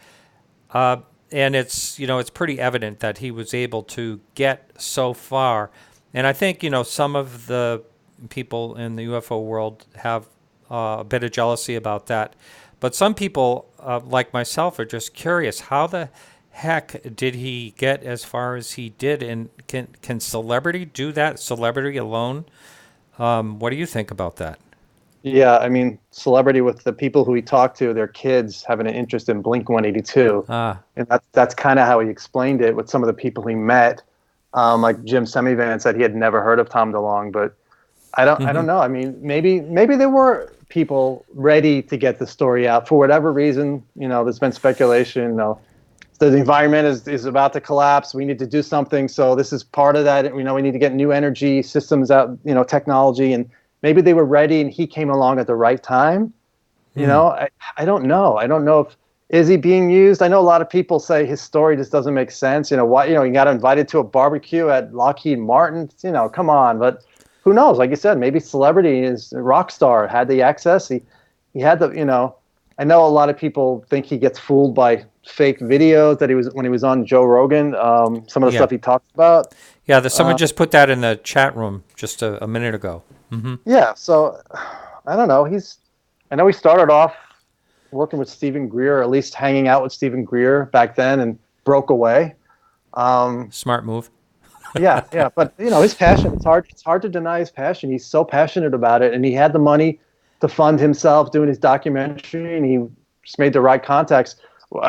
and it's pretty evident that he was able to get so far. And I think, some of the people in the UFO world have a bit of jealousy about that. But some people, like myself, are just curious, how the heck did he get as far as he did? And can celebrity do that? Celebrity alone? What do you think about that? Yeah, I mean, celebrity with the people who he talked to, their kids having an interest in Blink-182. And that's kind of how he explained it with some of the people he met. Like Jim Semivan said he had never heard of Tom DeLonge, but I don't know. I mean, maybe there were people ready to get the story out for whatever reason. There's been speculation, the environment is about to collapse. We need to do something. So this is part of that. We need to get new energy systems out, technology. And maybe they were ready and he came along at the right time. I don't know. I don't know is he being used? I know a lot of people say his story just doesn't make sense. He got invited to a barbecue at Lockheed Martin. Come on. But who knows? Like you said, maybe celebrity is a rock star, had the access. He had the, I know a lot of people think he gets fooled by fake videos that when he was on Joe Rogan, some of the stuff he talks about. Yeah, someone just put that in the chat room just a minute ago. Mm-hmm. Yeah, so I don't know. I know he started off working with Stephen Greer, or at least hanging out with Stephen Greer back then, and broke away. Smart move. yeah, but his passion, it's hard to deny his passion. He's so passionate about it, and he had the money to fund himself doing his documentary, and he just made the right contacts. You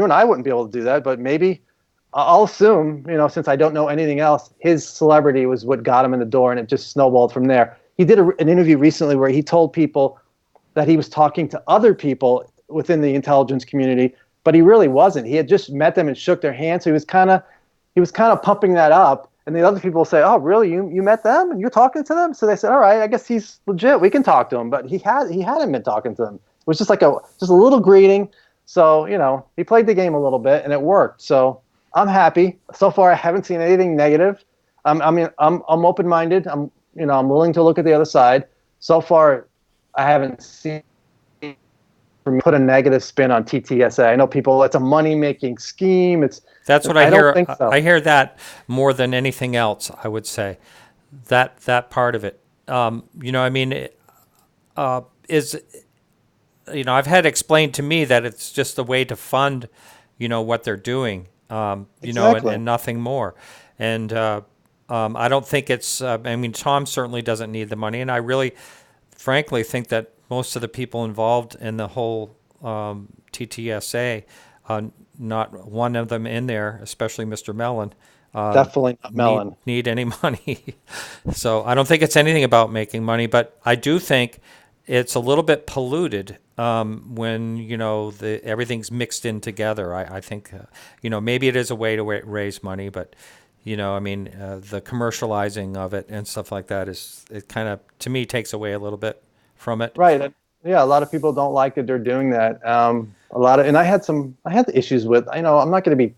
and I wouldn't be able to do that, but maybe I'll assume, since I don't know anything else, his celebrity was what got him in the door, and it just snowballed from there. He did an interview recently where he told people that he was talking to other people within the intelligence community, but he really wasn't. He had just met them and shook their hands, so he was kind of pumping that up. And the other people say, "Oh, really? You met them and you're talking to them?" So they said, "All right, I guess he's legit. We can talk to him." But he hadn't been talking to them. It was just like a little greeting. So he played the game a little bit and it worked. So I'm happy so far. I haven't seen anything negative. I'm open-minded. I'm willing to look at the other side. So far, I haven't seen put a negative spin on TTSA. I know people. It's a money-making scheme. That's what I hear. Don't think so. I hear that more than anything else. I would say that part of it. I've had explained to me that it's just a way to fund, what they're doing, Exactly. and nothing more. And I don't think it's. Tom certainly doesn't need the money, and I really, frankly, think that most of the people involved in the whole TTSA, not one of them in there, especially Mr. Mellon. Definitely not Mellon. Need any money. So I don't think it's anything about making money, but I do think it's a little bit polluted when everything's mixed in together. I think maybe it is a way to raise money, but the commercializing of it and stuff like that it kind of, to me, takes away a little bit from it. Right. Yeah, a lot of people don't like that they're doing that. And I had the issues with. I'm not going to be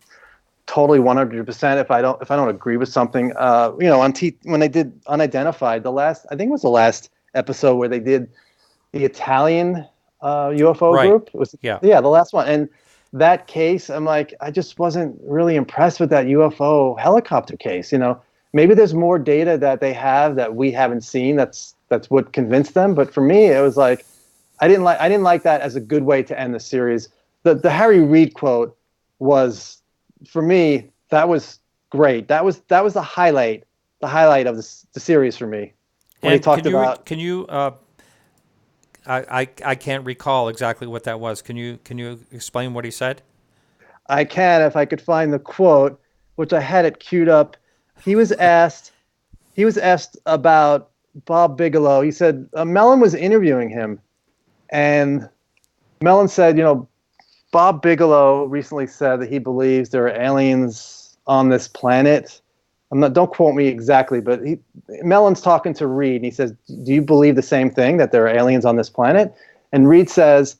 totally 100% if I don't agree with something. When they did Unidentified, I think it was the last episode where they did the Italian UFO group. It was the last one. And that case, I'm like, I just wasn't really impressed with that UFO helicopter case. Maybe there's more data that they have that we haven't seen. That's what convinced them. But for me, it was like, I didn't like that as a good way to end the series. The Harry Reid quote was, for me, that was great. That was the highlight of the series for me. When he talked about. Can you? I can't recall exactly what that was. Can you explain what he said? I can, if I could find the quote, which I had it queued up. He was asked about Bob Bigelow. He said Mellon was interviewing him, and Mellon said, Bob Bigelow recently said that he believes there are aliens on this planet. Don't quote me exactly, but Mellon's talking to Reid, and he says, "Do you believe the same thing, that there are aliens on this planet?" And Reid says,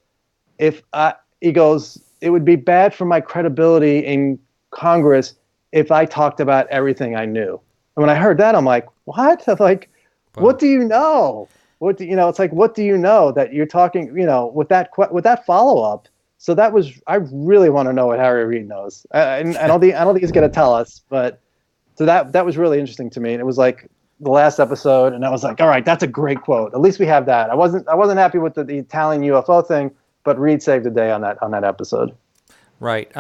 he goes, "It would be bad for my credibility in Congress if I talked about everything I knew." And when I heard that, I'm like, "What?" I'm like, "What do you know? It's like, what do you know that you're talking? With that follow up." So I really want to know what Harry Reid knows. I don't think he's going to tell us, but. So that was really interesting to me, and it was like the last episode, and I was like, all right, that's a great quote. At least we have that. I wasn't happy with the Italian UFO thing, but Reid saved the day on that episode. Right.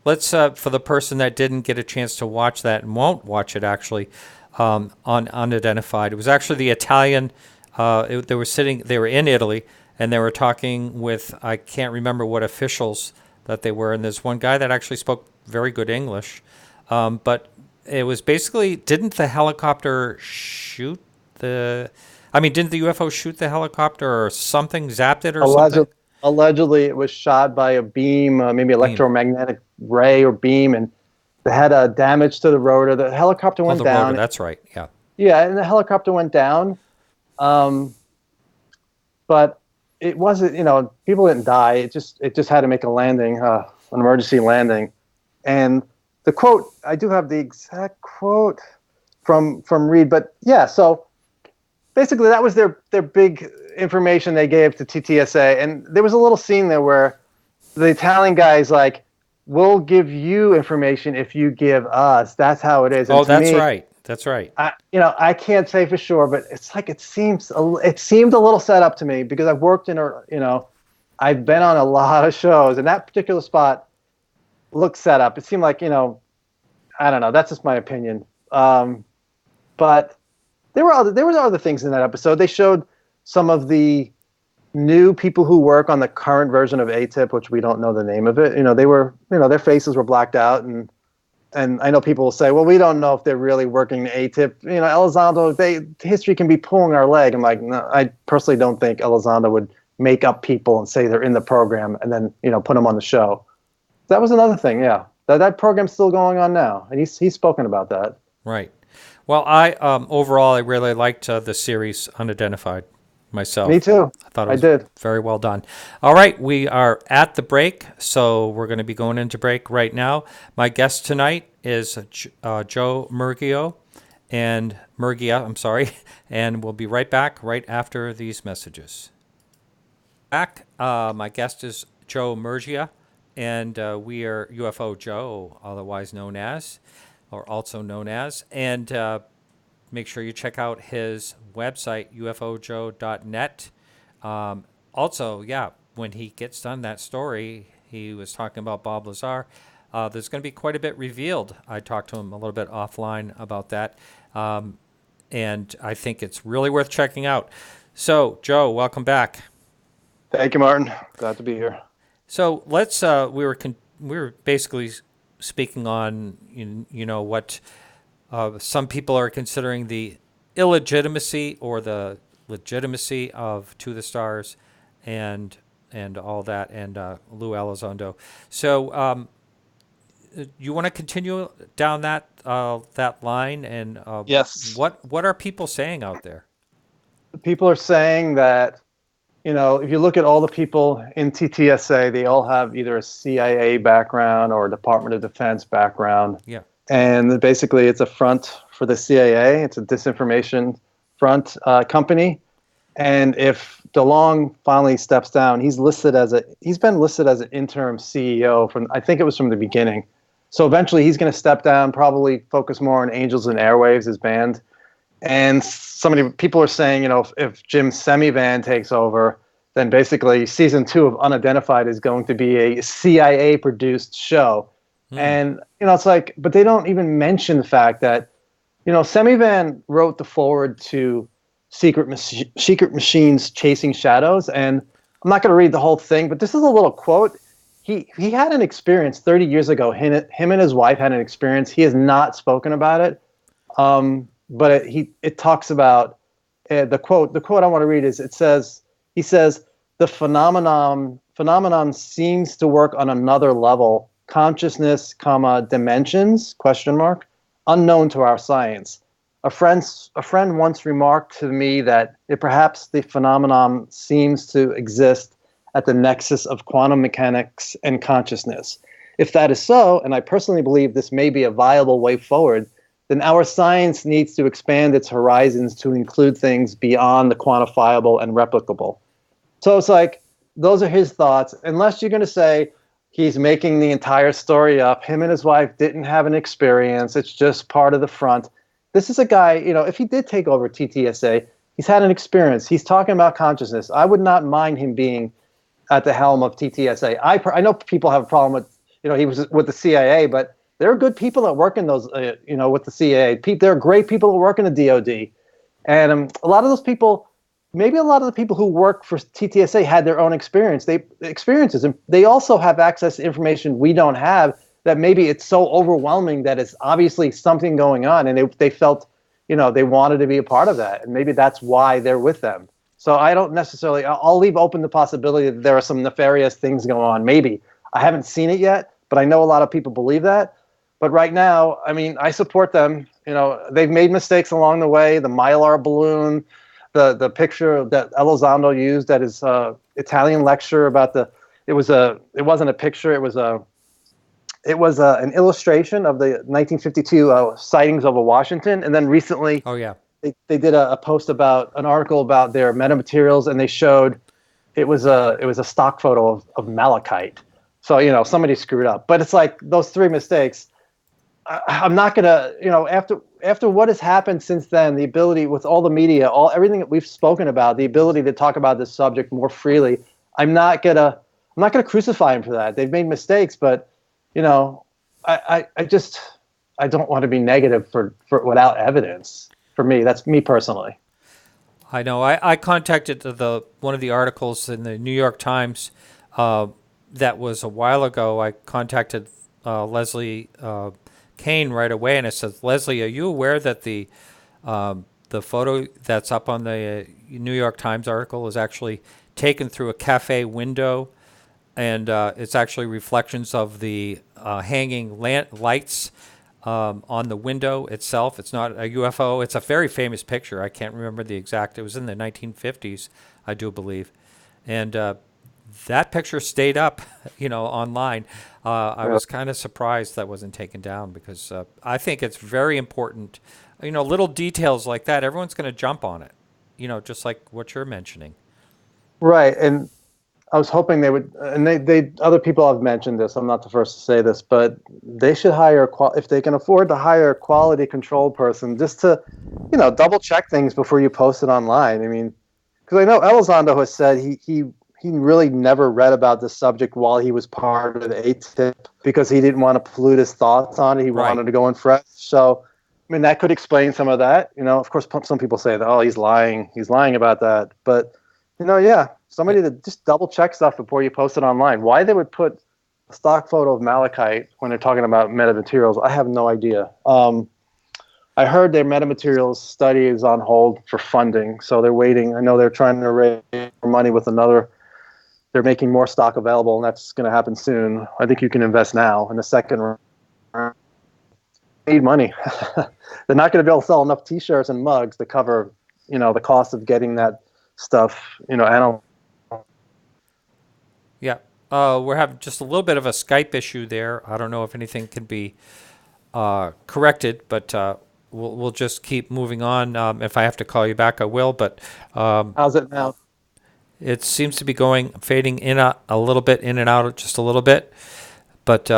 Let's for the person that didn't get a chance to watch that and won't watch it actually on Unidentified. It was actually the Italian. They were in Italy, and they were talking with, I can't remember what officials that they were, and there's one guy that actually spoke very good English, but. It was basically, didn't the helicopter shoot didn't the UFO shoot the helicopter or something, zapped it or something? Allegedly, it was shot by a beam, maybe electromagnetic ray or beam, and they had a damage to the rotor. The helicopter went down. Rotor, that's right, yeah. Yeah, and the helicopter went down. But it wasn't, people didn't die. It just had to make a landing, an emergency landing. And the quote, I do have the exact quote from Reid, but yeah, so basically that was their big information they gave to TTSA. And there was a little scene there where the Italian guy's like, "We'll give you information if you give us." That's how it is. And that's right. That's right. I can't say for sure, but it's like it seemed a little set up to me, because I've worked I've been on a lot of shows, and that particular spot looked set up. It seemed like, I don't know. That's just my opinion. But there were other things in that episode. They showed some of the new people who work on the current version of AATIP, which we don't know the name of it. They were, their faces were blacked out, and I know people will say, well, we don't know if they're really working the AATIP. Elizondo, history can be pulling our leg. I'm like, no, I personally don't think Elizondo would make up people and say they're in the program and then, put them on the show. That was another thing, yeah. That program's still going on now, and he's spoken about that. Right. Well, overall, I really liked the series Unidentified myself. Me too. I thought it was very well done. All right, we are at the break, so we're going to be going into break right now. My guest tonight is Joe Murgia, and we'll be right back right after these messages. My guest is Joe Murgia. And we are UFO Joe, otherwise known as, or also known as. And make sure you check out his website, ufojoe.net. Also, when he gets done that story, he was talking about Bob Lazar. There's going to be quite a bit revealed. I talked to him a little bit offline about that. And I think it's really worth checking out. So, Joe, welcome back. Thank you, Martin. Glad to be here. So let's. We were basically speaking on what some people are considering the illegitimacy or the legitimacy of To the Stars, and all that, and Lue Elizondo. So you want to continue down that line, and yes. What are people saying out there? People are saying that if you look at all the people in TTSA, they all have either a CIA background or a Department of Defense background. Yeah. And basically, it's a front for the CIA. It's a disinformation front company. And if DeLonge finally steps down, he's been listed as an interim CEO I think it was from the beginning. So eventually he's going to step down, probably focus more on Angels and Airwaves, his band. And people are saying, if Jim Semivan takes over, then basically season 2 of Unidentified is going to be a CIA produced show. And, it's like, but they don't even mention the fact that, Semivan wrote the forward to Secret Machines Chasing Shadows. And I'm not going to read the whole thing, but this is a little quote. He had an experience 30 years ago. Him and his wife had an experience. He has not spoken about it. But it talks about the quote. The quote I want to read is, he says, the phenomenon seems to work on another level, consciousness, dimensions, ? Unknown to our science. A friend once remarked to me that perhaps the phenomenon seems to exist at the nexus of quantum mechanics and consciousness. If that is so, and I personally believe this may be a viable way forward, then our science needs to expand its horizons to include things beyond the quantifiable and replicable. So it's like, those are his thoughts. Unless you're going to say he's making the entire story up, him and his wife didn't have an experience, it's just part of the front. This is a guy, if he did take over TTSA, he's had an experience. He's talking about consciousness. I would not mind him being at the helm of TTSA. I know people have a problem with, he was with the CIA, but there are good people that work in those, with the CIA. There are great people that work in the DOD. And a lot of those people, maybe a lot of the people who work for TTSA had their own experiences. And they also have access to information we don't have, that maybe it's so overwhelming that it's obviously something going on. And they felt, they wanted to be a part of that. And maybe that's why they're with them. So I don't necessarily, I'll leave open the possibility that there are some nefarious things going on. Maybe. I haven't seen it yet, but I know a lot of people believe that. But right now, I support them. They've made mistakes along the way. The Mylar balloon, the picture that Elizondo used, that is Italian lecture about it wasn't a picture. It was an illustration of the 1952 sightings over Washington. And then recently, they did a post about an article about their metamaterials, and they showed it was a stock photo of malachite. So, somebody screwed up. But it's like those 3 mistakes. I'm not going to, after what has happened since then, the ability with all the media, everything that we've spoken about, the ability to talk about this subject more freely, I'm not going to crucify them for that. They've made mistakes, but, I don't want to be negative for without evidence. For me, that's me personally. I know. I contacted one of the articles in the New York Times that was a while ago. I contacted Leslie Kane right away, and I said, Leslie, are you aware that the photo that's up on the New York Times article is actually taken through a cafe window, and it's actually reflections of the hanging lights on the window itself. It's not a UFO. It's a very famous picture. I can't remember the exact. It was in the 1950s, I do believe, and that picture stayed up, online. I was kind of surprised that wasn't taken down, because I think it's very important. Little details like that, everyone's going to jump on it, just like what you're mentioning. Right. And I was hoping they would, and they other people have mentioned this. I'm not the first to say this, but they should hire, if they can afford to hire a quality control person, just to, double check things before you post it online. Because I know Elizondo has said he really never read about this subject while he was part of the AATIP, because he didn't want to pollute his thoughts on it. He wanted to go in fresh. So, that could explain some of that. Of course, some people say that, oh, he's lying. He's lying about that. But, somebody to just double check stuff before you post it online. Why they would put a stock photo of malachite when they're talking about metamaterials, I have no idea. I heard their metamaterials study is on hold for funding, so they're waiting. I know they're trying to raise more money with they're making more stock available, and that's going to happen soon. I think you can invest now in the second round. Need money. They're not going to be able to sell enough T-shirts and mugs to cover, the cost of getting that stuff, analyzed Yeah. We're having just a little bit of a Skype issue there. I don't know if anything can be corrected, but we'll just keep moving on. If I have to call you back, I will. But how's it now? it seems to be fading in a little bit, in and out just a little bit. But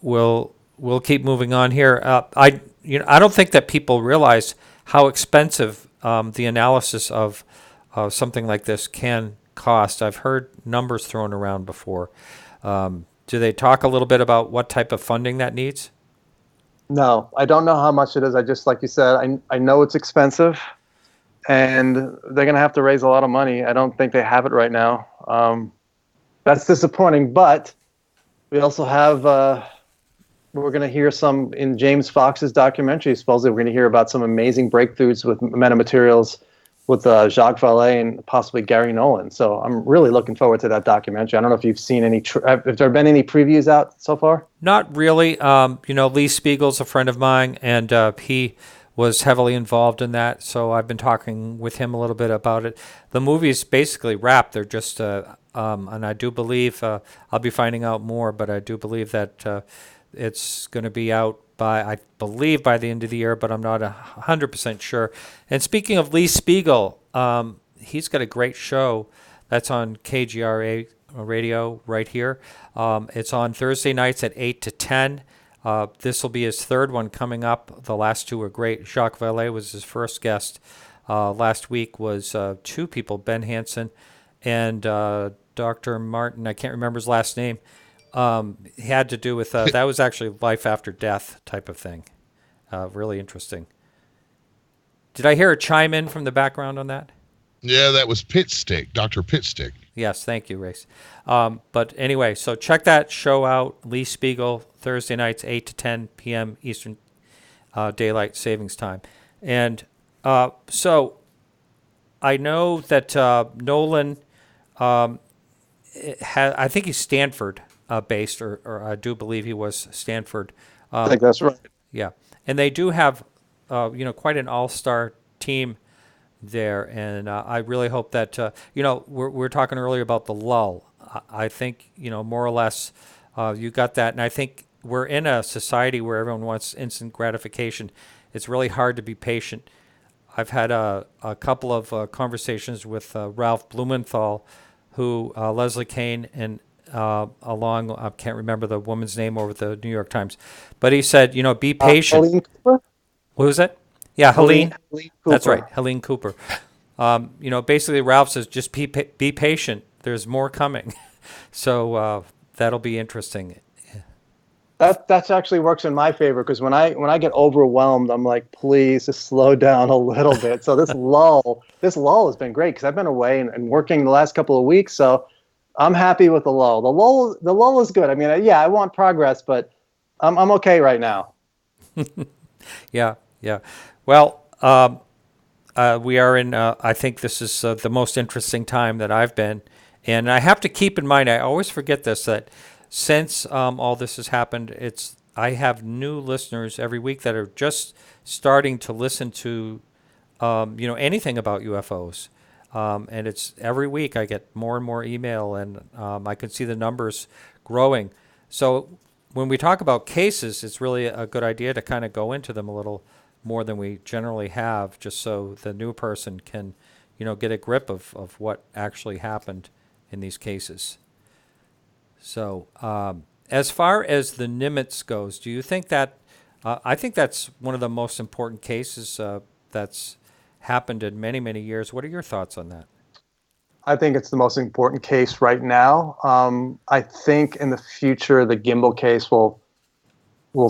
we'll keep moving on here. I don't think that people realize how expensive the analysis of something like this can cost. I've heard numbers thrown around before. Do they talk a little bit about what type of funding that needs? No, I don't know how much it is. I just, like you said, I know it's expensive, and they're going to have to raise a lot of money. I don't think they have it right now. That's disappointing, but we also have, we're going to hear some in James Fox's documentary. Supposedly we're going to hear about some amazing breakthroughs with metamaterials with Jacques Vallée and possibly Gary Nolan. So I'm really looking forward to that documentary. I don't know if you've seen any, have there been any previews out so far? Not really. Lee Spiegel's a friend of mine, and he was heavily involved in that. So I've been talking with him a little bit about it. The movie's basically wrapped. They're just, and I do believe, I'll be finding out more, but I do believe that it's going to be out I believe by the end of the year, but I'm not 100% sure. And speaking of Lee Spiegel, he's got a great show that's on KGRA radio right here. It's on Thursday nights at 8 to 10. This will be his third one coming up. The last two were great. Jacques Vallée was his first guest. Last week was two people, Ben Hansen and Dr. Martin. I can't remember his last name. He had to do with that was actually life after death type of thing. Really interesting. Did I hear a chime in from the background on that? Yeah, that was Pitstick, Dr. Pitstick. Yes, thank you, Race. But anyway, so check that show out, Lee Spiegel, Thursday nights, 8 to 10 p.m. Eastern Daylight Savings Time. And so I know that Nolan, I think he's Stanford based, or I do believe he was Stanford. I think that's right. Yeah, and they do have, quite an all-star team there, and I really hope that, we're talking earlier about the lull. I think, more or less, you got that, and I think we're in a society where everyone wants instant gratification. It's really hard to be patient. I've had a couple of conversations with Ralph Blumenthal, who Leslie Kane and along, I can't remember the woman's name over the New York Times, but he said, be patient. Helene Cooper? What was that? Yeah, Helene Cooper. That's right, Helene Cooper. Basically Ralph says, just be patient. There's more coming. So that'll be interesting. That actually works in my favor, because when I get overwhelmed, I'm like, please just slow down a little bit. So this lull has been great, because I've been away and working the last couple of weeks. So I'm happy with the lull. The lull is good. I mean, I want progress, but I'm okay right now. Yeah. Well, we are in. I think this is the most interesting time that I've been, and I have to keep in mind. I always forget this, that since all this has happened, I have new listeners every week that are just starting to listen to, anything about UFOs. And it's every week I get more and more email, and I can see the numbers growing. So when we talk about cases, it's really a good idea to kind of go into them a little more than we generally have, just so the new person can, get a grip of what actually happened in these cases. So as far as the Nimitz goes, do you think that, I think that's one of the most important cases that's happened in many, many years. What are your thoughts on that? I think it's the most important case right now. I think in the future, the gimbal case will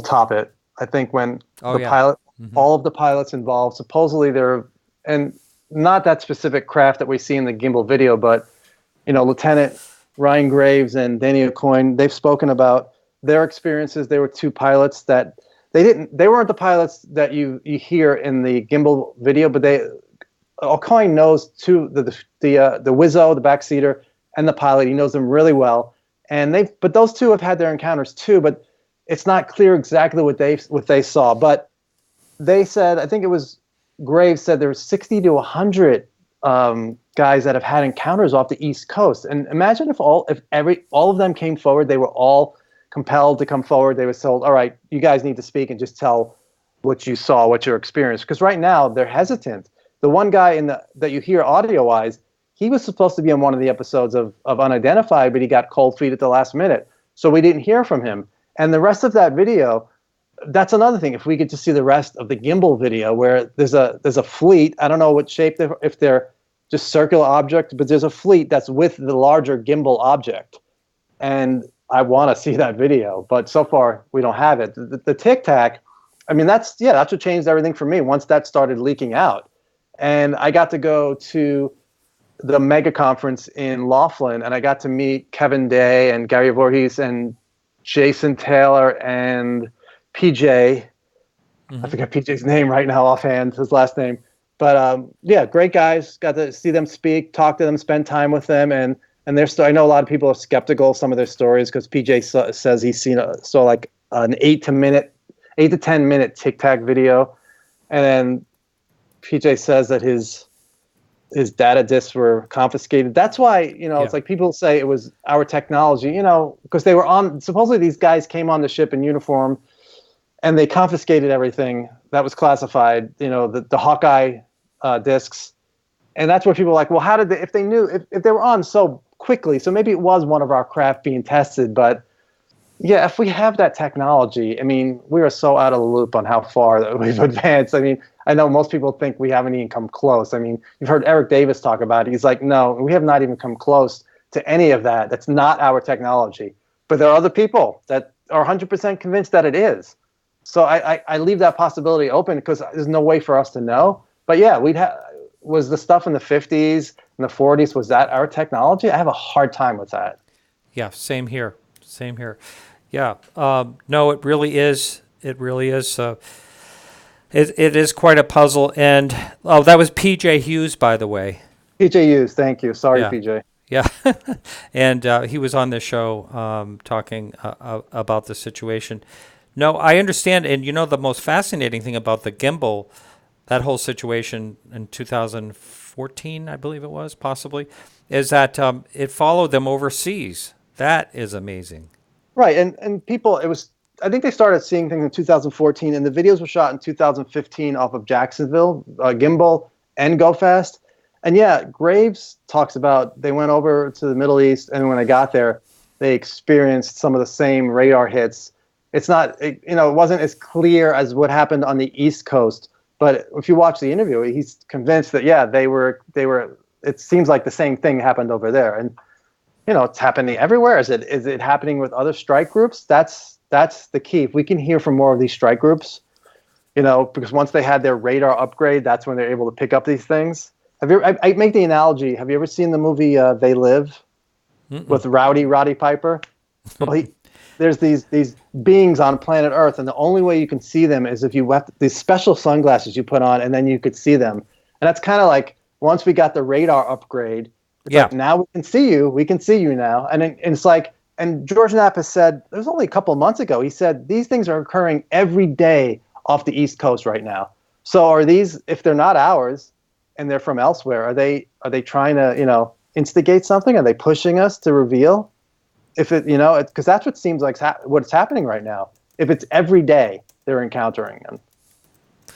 top it. I think when pilot, all of the pilots involved, supposedly and not that specific craft that we see in the gimbal video, but, Lieutenant Ryan Graves and Danny O'Coin, they've spoken about their experiences. They were two pilots that they weren't the pilots that you hear in the gimbal video, but O'Coin knows the Wizzo, the backseater, and the pilot. He knows them really well, but those two have had their encounters too. But it's not clear exactly what they saw. But they said, I think it was Graves said there were 60 to 100 guys that have had encounters off the East Coast. And imagine if all of them came forward, they were all compelled to come forward. They were told, all right, you guys need to speak and just tell what you saw, what your experience. Because right now they're hesitant. The one guy that you hear audio-wise, he was supposed to be on one of the episodes of Unidentified, but he got cold feet at the last minute. So we didn't hear from him. And the rest of that video, that's another thing. If we get to see the rest of the gimbal video, where there's a fleet, I don't know what shape if they're just circular object, but there's a fleet that's with the larger gimbal object. And I want to see that video, but so far we don't have it. The Tic Tac, I mean, that's what changed everything for me once that started leaking out. And I got to go to the mega conference in Laughlin, and I got to meet Kevin Day and Gary Voorhees and Jason Taylor and PJ. I forget PJ's name right now offhand, his last name. But yeah, great guys. Got to see them speak, talk to them, spend time with them, and their story. I know a lot of people are skeptical of some of their stories because PJ says he's saw like an 8 to 10 minute Tic Tac video, and then PJ says that his data disks were confiscated. That's why, it's like people say it was our technology, because they were supposedly these guys came on the ship in uniform and they confiscated everything that was classified, the Hawkeye disks. And that's where people are like, well, how did they, if they knew, if they were on so quickly, so maybe it was one of our craft being tested, but yeah, if we have that technology, I mean, we are so out of the loop on how far that we've advanced. I mean, I know most people think we haven't even come close. I mean, you've heard Eric Davis talk about it. He's like, no, we have not even come close to any of that. That's not our technology. But there are other people that are 100% convinced that it is. So I leave that possibility open because there's no way for us to know. But yeah, was the stuff in the 50s and the 40s, was that our technology? I have a hard time with that. Yeah, same here. Yeah, no, it really is. It really is. It is quite a puzzle. And that was PJ Hughes, by the way. PJ Hughes, thank you. Sorry, yeah. PJ. Yeah, and he was on the show talking about the situation. No, I understand. And the most fascinating thing about the gimbal, that whole situation in 2014, I believe it was, possibly, is that it followed them overseas. That is amazing. Right, and people, I think they started seeing things in 2014, and the videos were shot in 2015 off of Jacksonville, gimbal and Go Fast. And yeah, Graves talks about they went over to the Middle East, and when they got there, they experienced some of the same radar hits. It's not, it wasn't as clear as what happened on the East Coast, but if you watch the interview, he's convinced that, yeah, they were, it seems like the same thing happened over there. And it's happening everywhere. Is it happening with other strike groups? That's the key. If we can hear from more of these strike groups, because once they had their radar upgrade, that's when they're able to pick up these things. I make the analogy. Have you ever seen the movie They Live with Roddy Piper? Well, there's these beings on planet Earth, and the only way you can see them is if you have these special sunglasses you put on, and then you could see them. And that's kind of like once we got the radar upgrade. It's like, now we can see you now. And it's like, and George Knapp has said, it was only a couple of months ago, he said, these things are occurring every day off the East Coast right now. So are these, if they're not ours and they're from elsewhere, are they trying to, instigate something? Are they pushing us to reveal? If it, because that's what seems like what's happening right now. If it's every day they're encountering them.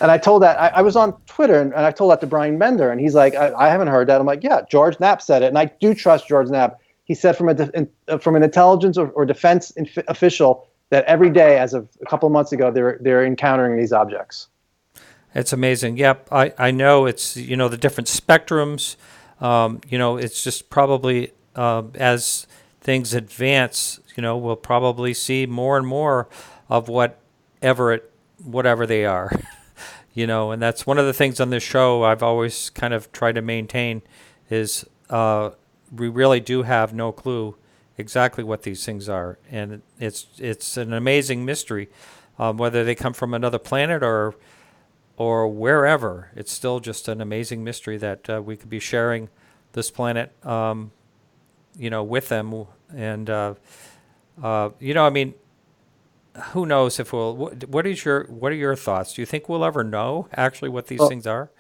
And I told that, I was on Twitter, and I told that to Brian Bender, and he's like, I haven't heard that. I'm like, yeah, George Knapp said it, and I do trust George Knapp. He said from an intelligence or defense official that every day, as of a couple of months ago, they're encountering these objects. It's amazing. Yep, I know it's, the different spectrums. It's just probably as things advance, we'll probably see more and more of whatever they are. And that's one of the things on this show I've always kind of tried to maintain is we really do have no clue exactly what these things are. And it's an amazing mystery, whether they come from another planet or wherever. It's still just an amazing mystery that we could be sharing this planet, with them. And, I mean, who knows if we'll? What are your thoughts? Do you think we'll ever know actually what these things are?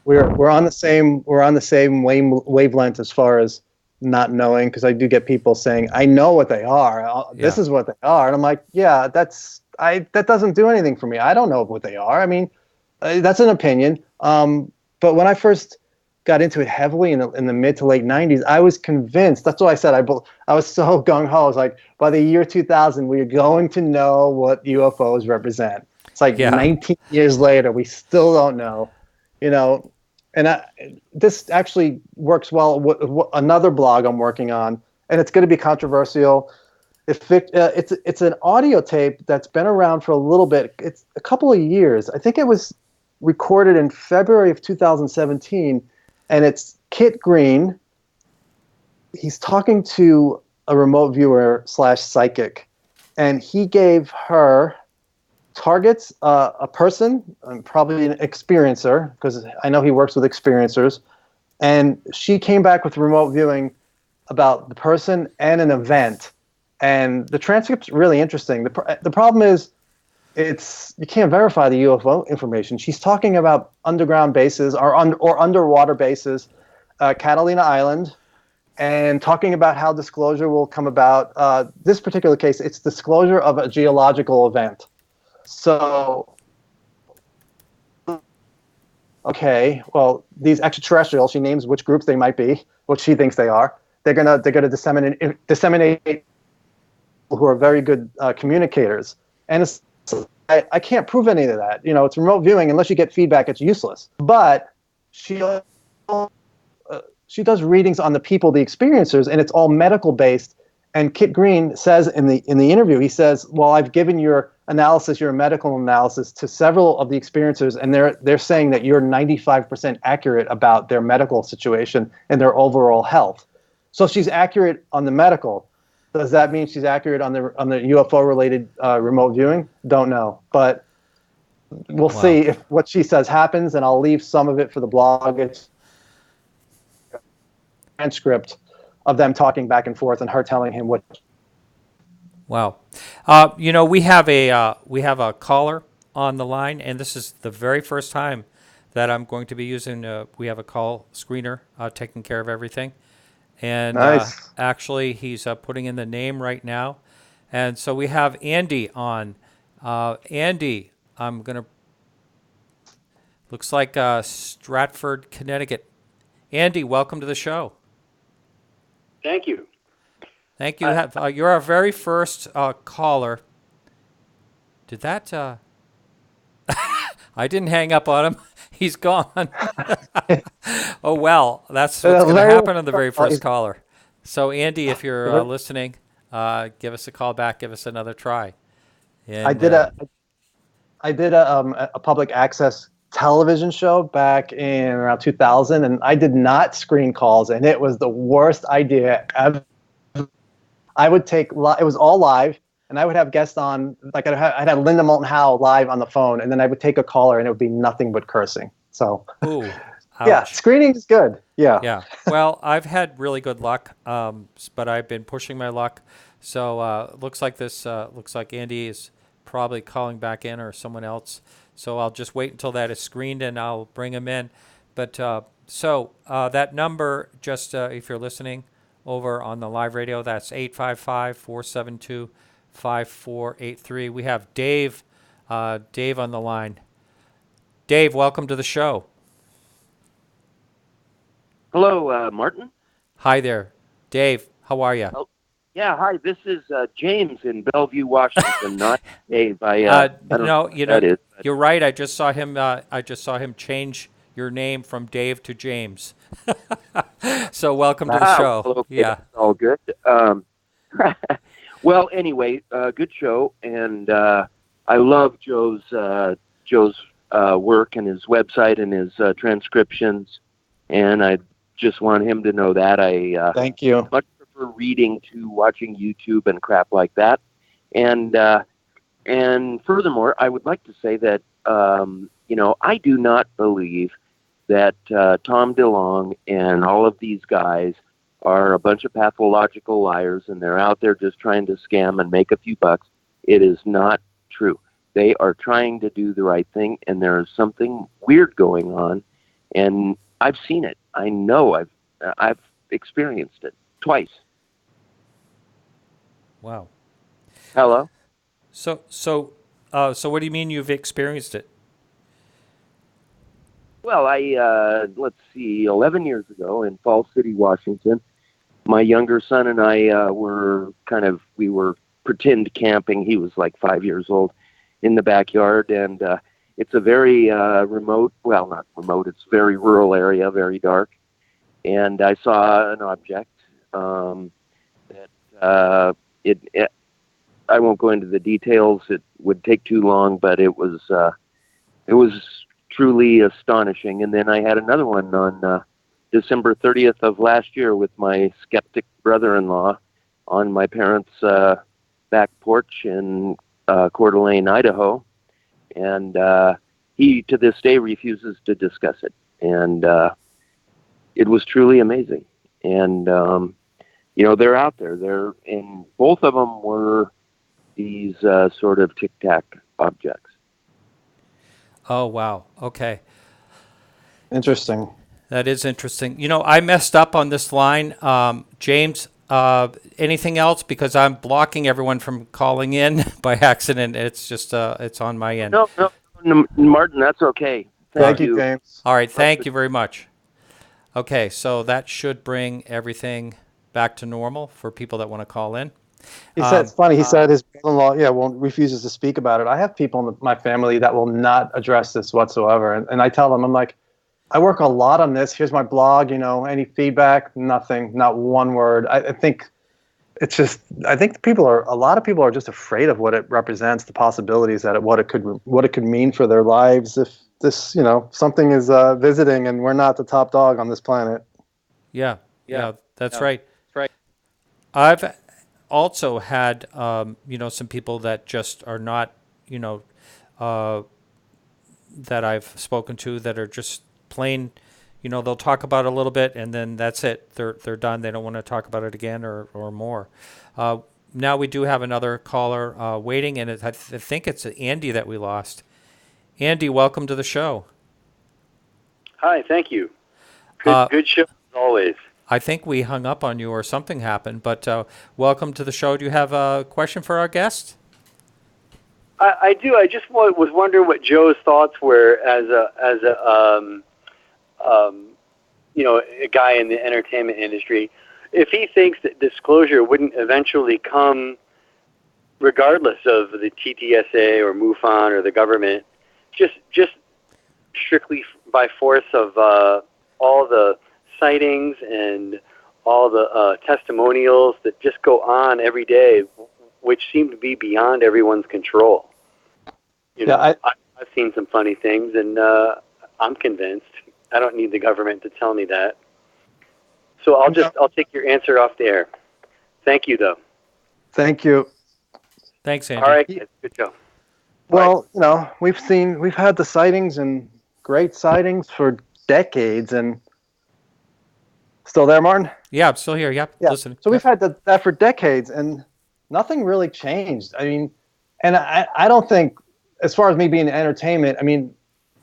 we're on the same wavelength as far as not knowing, because I do get people saying, I know what they are. This is what they are. And I'm like, yeah, that doesn't do anything for me. I don't know what they are. I mean, that's an opinion. But when I first got into it heavily in the mid to late 90s, I was convinced. That's why I said I was so gung-ho. I was like, by the year 2000, we're going to know what UFOs represent. It's like 19 years later, we still don't know, And this actually works well with another blog I'm working on, and it's going to be controversial. It's an audio tape that's been around for a little bit. It's a couple of years. I think it was recorded in February of 2017, and it's Kit Green. He's talking to a remote viewer / psychic, and he gave her targets a person, probably an experiencer, because I know he works with experiencers, and she came back with remote viewing about the person and an event, and the transcript's really interesting. The problem is you can't verify the UFO information. She's talking about underground bases or underwater bases, Catalina Island, and talking about how disclosure will come about. This particular case, it's disclosure of a geological event. So, okay, well, these extraterrestrials, she names which groups they might be, what she thinks they are. They're gonna disseminate people who are very good communicators. And I can't prove any of that. It's remote viewing. Unless you get feedback, it's useless. But she does readings on the people, the experiencers, and it's all medical based. And Kit Green says in the interview, he says, well, I've given your medical analysis to several of the experiencers, and they're saying that you're 95% accurate about their medical situation and their overall health. So she's accurate on the medical. Does that mean she's accurate on the UFO related remote viewing? Don't know, but we'll see if what she says happens, and I'll leave some of it for the blog. It's a transcript of them talking back and forth and her telling him what. Wow. We have a caller on the line, and this is the very first time that I'm going to be using. We have a call screener taking care of everything, and nice. Actually, he's putting in the name right now, and so we have Andy on. Andy, I'm gonna. Looks like Stratford, Connecticut. Andy, welcome to the show. Thank you. Thank you. You're our very first caller. Did that? I didn't hang up on him. He's gone. Oh, well, that's what's going to happen on the very first caller. So, Andy, if you're listening, give us a call back. Give us another try. And, I did a public access television show back in around 2000, and I did not screen calls, and it was the worst idea ever. I would take it was all live, and I would have guests on, like I'd have Linda Moulton Howe live on the phone, and then I would take a caller, and it would be nothing but cursing. So, ooh, yeah, screening is good. Yeah. Yeah. Well, I've had really good luck, but I've been pushing my luck. So looks like Andy is probably calling back in, or someone else. So I'll just wait until that is screened, and I'll bring him in. But so that number, just if you're listening over on the live radio, that's 855-472-5483. We have Dave on the line. Dave, welcome to the show. Hello, Martin. Hi there. Dave, how are you? Oh, yeah, hi. This is James in Bellevue, Washington, not Dave. I don't know who that is. You're right. I just saw him change your name from Dave to James. So welcome to the show. Well, okay, yeah, all good. Well, anyway, good show, and I love Joe's work and his website and his transcriptions, and I just want him to know that I thank you. Much prefer reading to watching YouTube and crap like that, and furthermore, I would like to say that I do not believe that Tom DeLonge and all of these guys are a bunch of pathological liars and they're out there just trying to scam and make a few bucks. It is not true. They are trying to do the right thing, and there is something weird going on. and I've seen it. I know I've experienced it twice. Wow. Hello. So what do you mean you've experienced it? Well, let's see, 11 years ago in Falls City, Washington, my younger son and I we were pretend camping. He was like 5 years old, in the backyard, and it's a very remote, well, not remote, it's a very rural area, very dark. And I saw an object I won't go into the details. It would take too long, but it was truly astonishing. And then I had another one on December 30th of last year with my skeptic brother-in-law on my parents' back porch in Coeur d'Alene, Idaho. And he, to this day, refuses to discuss it. And it was truly amazing. And, they're out there. And both of them were these sort of tic-tac objects. Oh, wow. Okay. Interesting. That is interesting. I messed up on this line. James, anything else? Because I'm blocking everyone from calling in by accident. It's just, it's on my end. No, Martin, that's okay. Thank you, James. All right. Thank you very much. Okay. So that should bring everything back to normal for people that want to call in. He said, it's funny, he said his brother-in-law, refuses to speak about it. I have people in my family that will not address this whatsoever. And I tell them, I'm like, I work a lot on this. Here's my blog, any feedback, nothing, not one word. I think it's just, a lot of people are just afraid of what it represents, the possibilities that what it could mean for their lives if this, something is visiting and we're not the top dog on this planet. Yeah, that's right. I've also had, some people that just are not, that I've spoken to that are just plain, they'll talk about it a little bit and then that's it. They're done. They don't want to talk about it again or more. Now we do have another caller waiting, and I think it's Andy that we lost. Andy, welcome to the show. Hi, thank you. Good show as always. I think we hung up on you or something happened, but welcome to the show. Do you have a question for our guest? I do. I just was wondering what Joe's thoughts were as a guy in the entertainment industry. If he thinks that disclosure wouldn't eventually come, regardless of the TTSA or MUFON or the government, just strictly by force of all the sightings and all the testimonials that just go on every day, which seem to be beyond everyone's control. I've seen some funny things, and I'm convinced. I don't need the government to tell me that. So I'll take your answer off the air. Thank you, though. Thank you. Thanks, Andy. All right, good show. Well, we've had the sightings and great sightings for decades, and still there, Martin? Yeah, I'm still here. Yep. Yeah. Listening. So we've had that for decades, and nothing really changed. I mean, and I don't think, as far as me being in entertainment, I mean,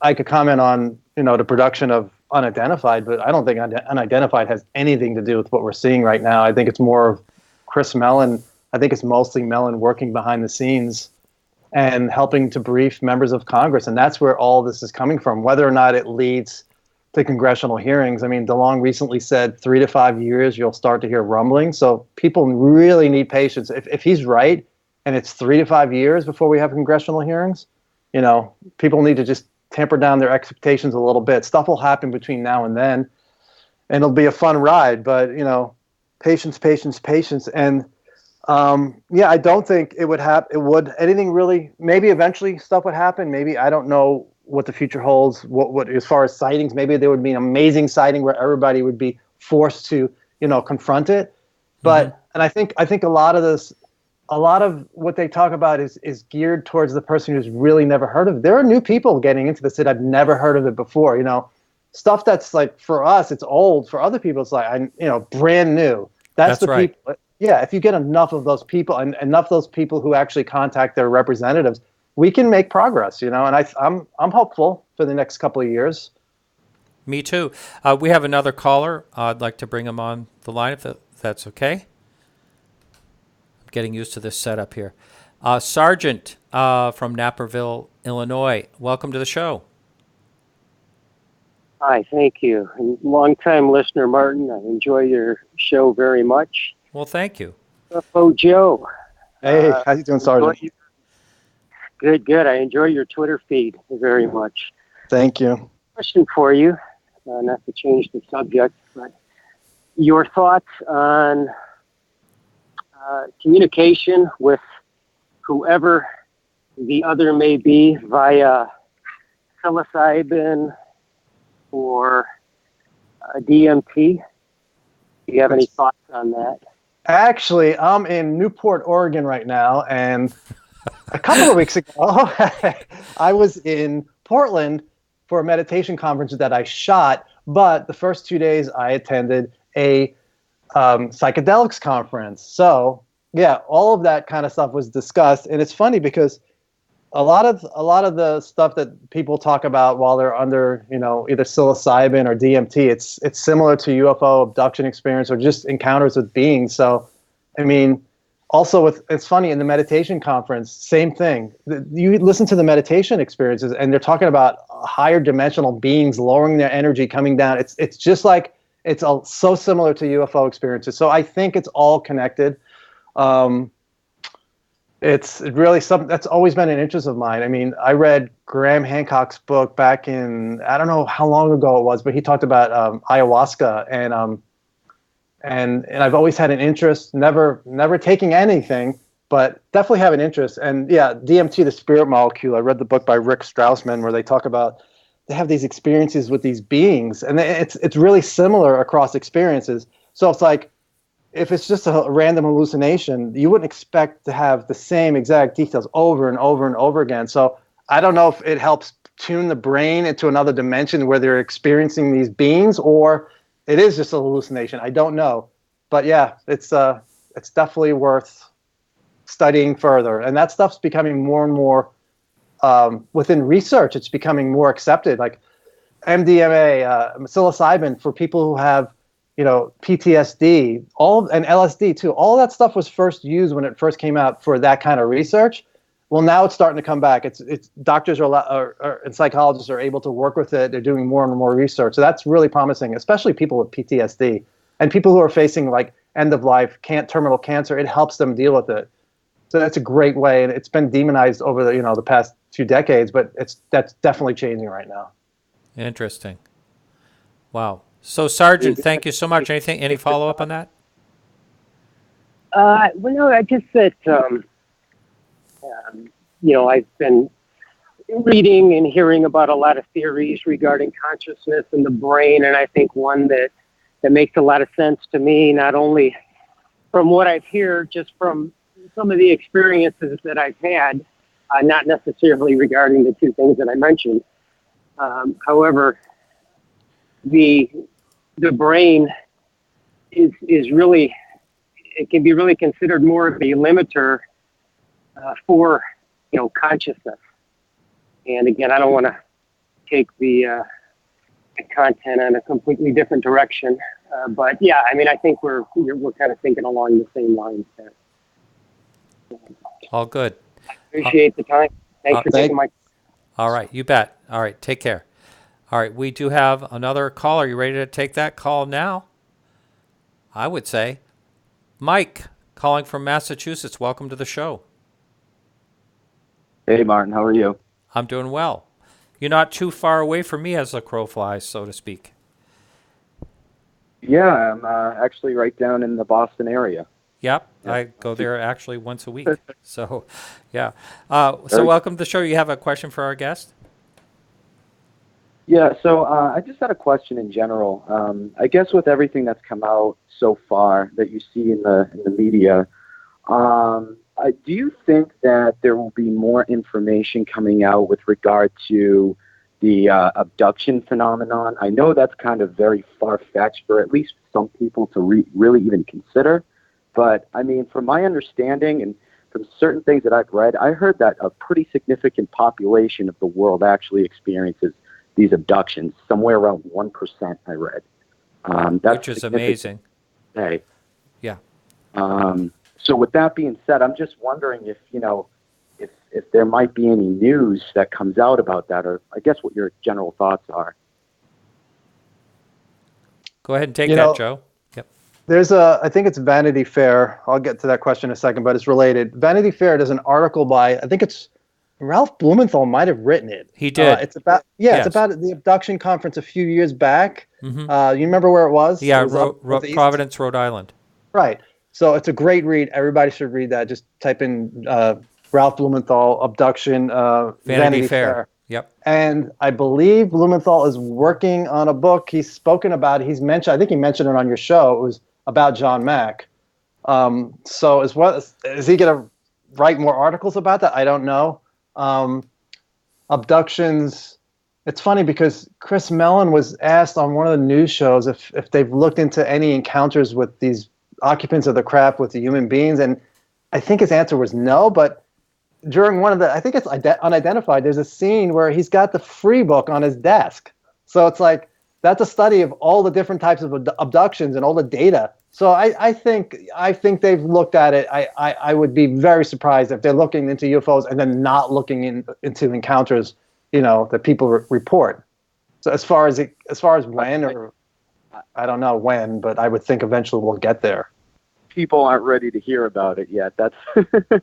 I could comment on, the production of Unidentified, but I don't think Unidentified has anything to do with what we're seeing right now. I think it's more of Chris Mellon. I think it's mostly Mellon working behind the scenes and helping to brief members of Congress, and that's where all this is coming from, whether or not it leads to congressional hearings. I mean, DeLonge recently said 3 to 5 years, you'll start to hear rumbling. So people really need patience. If he's right and it's 3 to 5 years before we have congressional hearings, people need to just temper down their expectations a little bit. Stuff will happen between now and then, and it'll be a fun ride. But, patience. And, I don't think it would happen. It would anything really. Maybe eventually stuff would happen. Maybe, I don't know what the future holds. What as far as sightings, maybe there would be an amazing sighting where everybody would be forced to, confront it. But and I think a lot of what they talk about is geared towards the person who's really never heard of it. There are new people getting into this that have never heard of it before. Stuff that's like, for us, it's old. For other people, it's like, brand new. That's the right. People. Yeah, if you get enough of those people and enough of those people who actually contact their representatives, we can make progress, and I'm hopeful for the next couple of years. Me too. We have another caller. I'd like to bring him on the line if that's okay. I'm getting used to this setup here. Sergeant from Naperville, Illinois. Welcome to the show. Hi, thank you. Long-time listener, Martin. I enjoy your show very much. Well, thank you. UFO Joe. Hey, how you doing, Sergeant? Good. I enjoy your Twitter feed very much. Thank you. Question for you, not to change the subject, but your thoughts on communication with whoever the other may be via psilocybin or DMT. Do you have any thoughts on that? Actually, I'm in Newport, Oregon right now, and a couple of weeks ago, I was in Portland for a meditation conference that I shot, but the first 2 days I attended a psychedelics conference. So, yeah, all of that kind of stuff was discussed, and it's funny because a lot of the stuff that people talk about while they're under, either psilocybin or DMT, it's similar to UFO abduction experience or just encounters with beings. So, I mean, also it's funny in the meditation conference, same thing. You listen to the meditation experiences, and they're talking about higher dimensional beings lowering their energy, coming down. It's just like so similar to UFO experiences. So I think it's all connected. It's really something that's always been an interest of mine. I mean, I read Graham Hancock's book back in, I don't know how long ago it was, but he talked about ayahuasca, and I've always had an interest, never taking anything, but definitely have an interest. And yeah, DMT, the spirit molecule. I read the book by Rick Strassman where they talk about they have these experiences with these beings, and it's really similar across experiences. So it's like, if it's just a random hallucination, you wouldn't expect to have the same exact details over and over and over again. So I don't know if it helps tune the brain into another dimension where they're experiencing these beings, or it is just a hallucination. I don't know. But yeah, it's definitely worth studying further. And that stuff's becoming more and more, within research, it's becoming more accepted. Like MDMA, psilocybin for people who have, PTSD, and LSD too. All that stuff was first used when it first came out for that kind of research. Well, now it's starting to come back. It's doctors and psychologists are able to work with it. They're doing more and more research. So that's really promising, especially people with PTSD and people who are facing like end of life, terminal cancer. It helps them deal with it. So that's a great way, and it's been demonized over the past few decades, but that's definitely changing right now. Interesting. Wow. So, Sergeant, thank you so much. Any follow-up on that? Well, no, I just that, I've been reading and hearing about a lot of theories regarding consciousness and the brain, and I think one that makes a lot of sense to me, not only from what I've heard, just from some of the experiences that I've had, not necessarily regarding the two things that I mentioned. However, the brain is really, it can be really considered more of a limiter for consciousness. And again, I don't want to take the content in a completely different direction, but yeah, I mean, I think we're kind of thinking along the same lines there. All good. I appreciate the time. Thanks for taking my. All right, you bet. All right, take care. All right, we do have another caller. You ready to take that call now? I would say. Mike, calling from Massachusetts. Welcome to the show. Hey, Martin. How are you? I'm doing well. You're not too far away from me as the crow flies, so to speak. Yeah, I'm actually right down in the Boston area. Yep, yeah. I go there actually once a week. So, yeah. So welcome to the show. You have a question for our guest? Yeah, so I just had a question in general. I guess with everything that's come out so far that you see in the media, do you think that there will be more information coming out with regard to the abduction phenomenon? I know that's kind of very far-fetched for at least some people to really even consider. But, I mean, from my understanding and from certain things that I've read, I heard that a pretty significant population of the world actually experiences these abductions, somewhere around 1%. I read. Which is amazing. Hey. Yeah. So with that being said, I'm just wondering if if there might be any news that comes out about that, or I guess what your general thoughts are. Go ahead and take that, Joe. Yep. There's I think it's Vanity Fair. I'll get to that question in a second, but it's related. Vanity Fair does an article by, I think it's Ralph Blumenthal might have written it. He did. It's about it's about the abduction conference a few years back. Mm-hmm. You remember where it was? Yeah, It was Providence, Rhode Island. Right. So it's a great read. Everybody should read that. Just type in Ralph Blumenthal abduction Vanity Fair. Yep. And I believe Blumenthal is working on a book. He's spoken about it. He's mentioned, I think he mentioned it on your show. It was about John Mack. So is he going to write more articles about that? I don't know. Abductions. It's funny because Chris Mellon was asked on one of the news shows if they've looked into any encounters with these occupants of the craft with the human beings. And I think his answer was no, but during one of the, I think it's Unidentified, there's a scene where he's got the free book on his desk. So it's like, that's a study of all the different types of abductions and all the data. So I think they've looked at it. I would be very surprised if they're looking into UFOs and then not looking into encounters, that people report. So as far as when, or I don't know when, but I would think eventually we'll get there. People aren't ready to hear about it yet. That's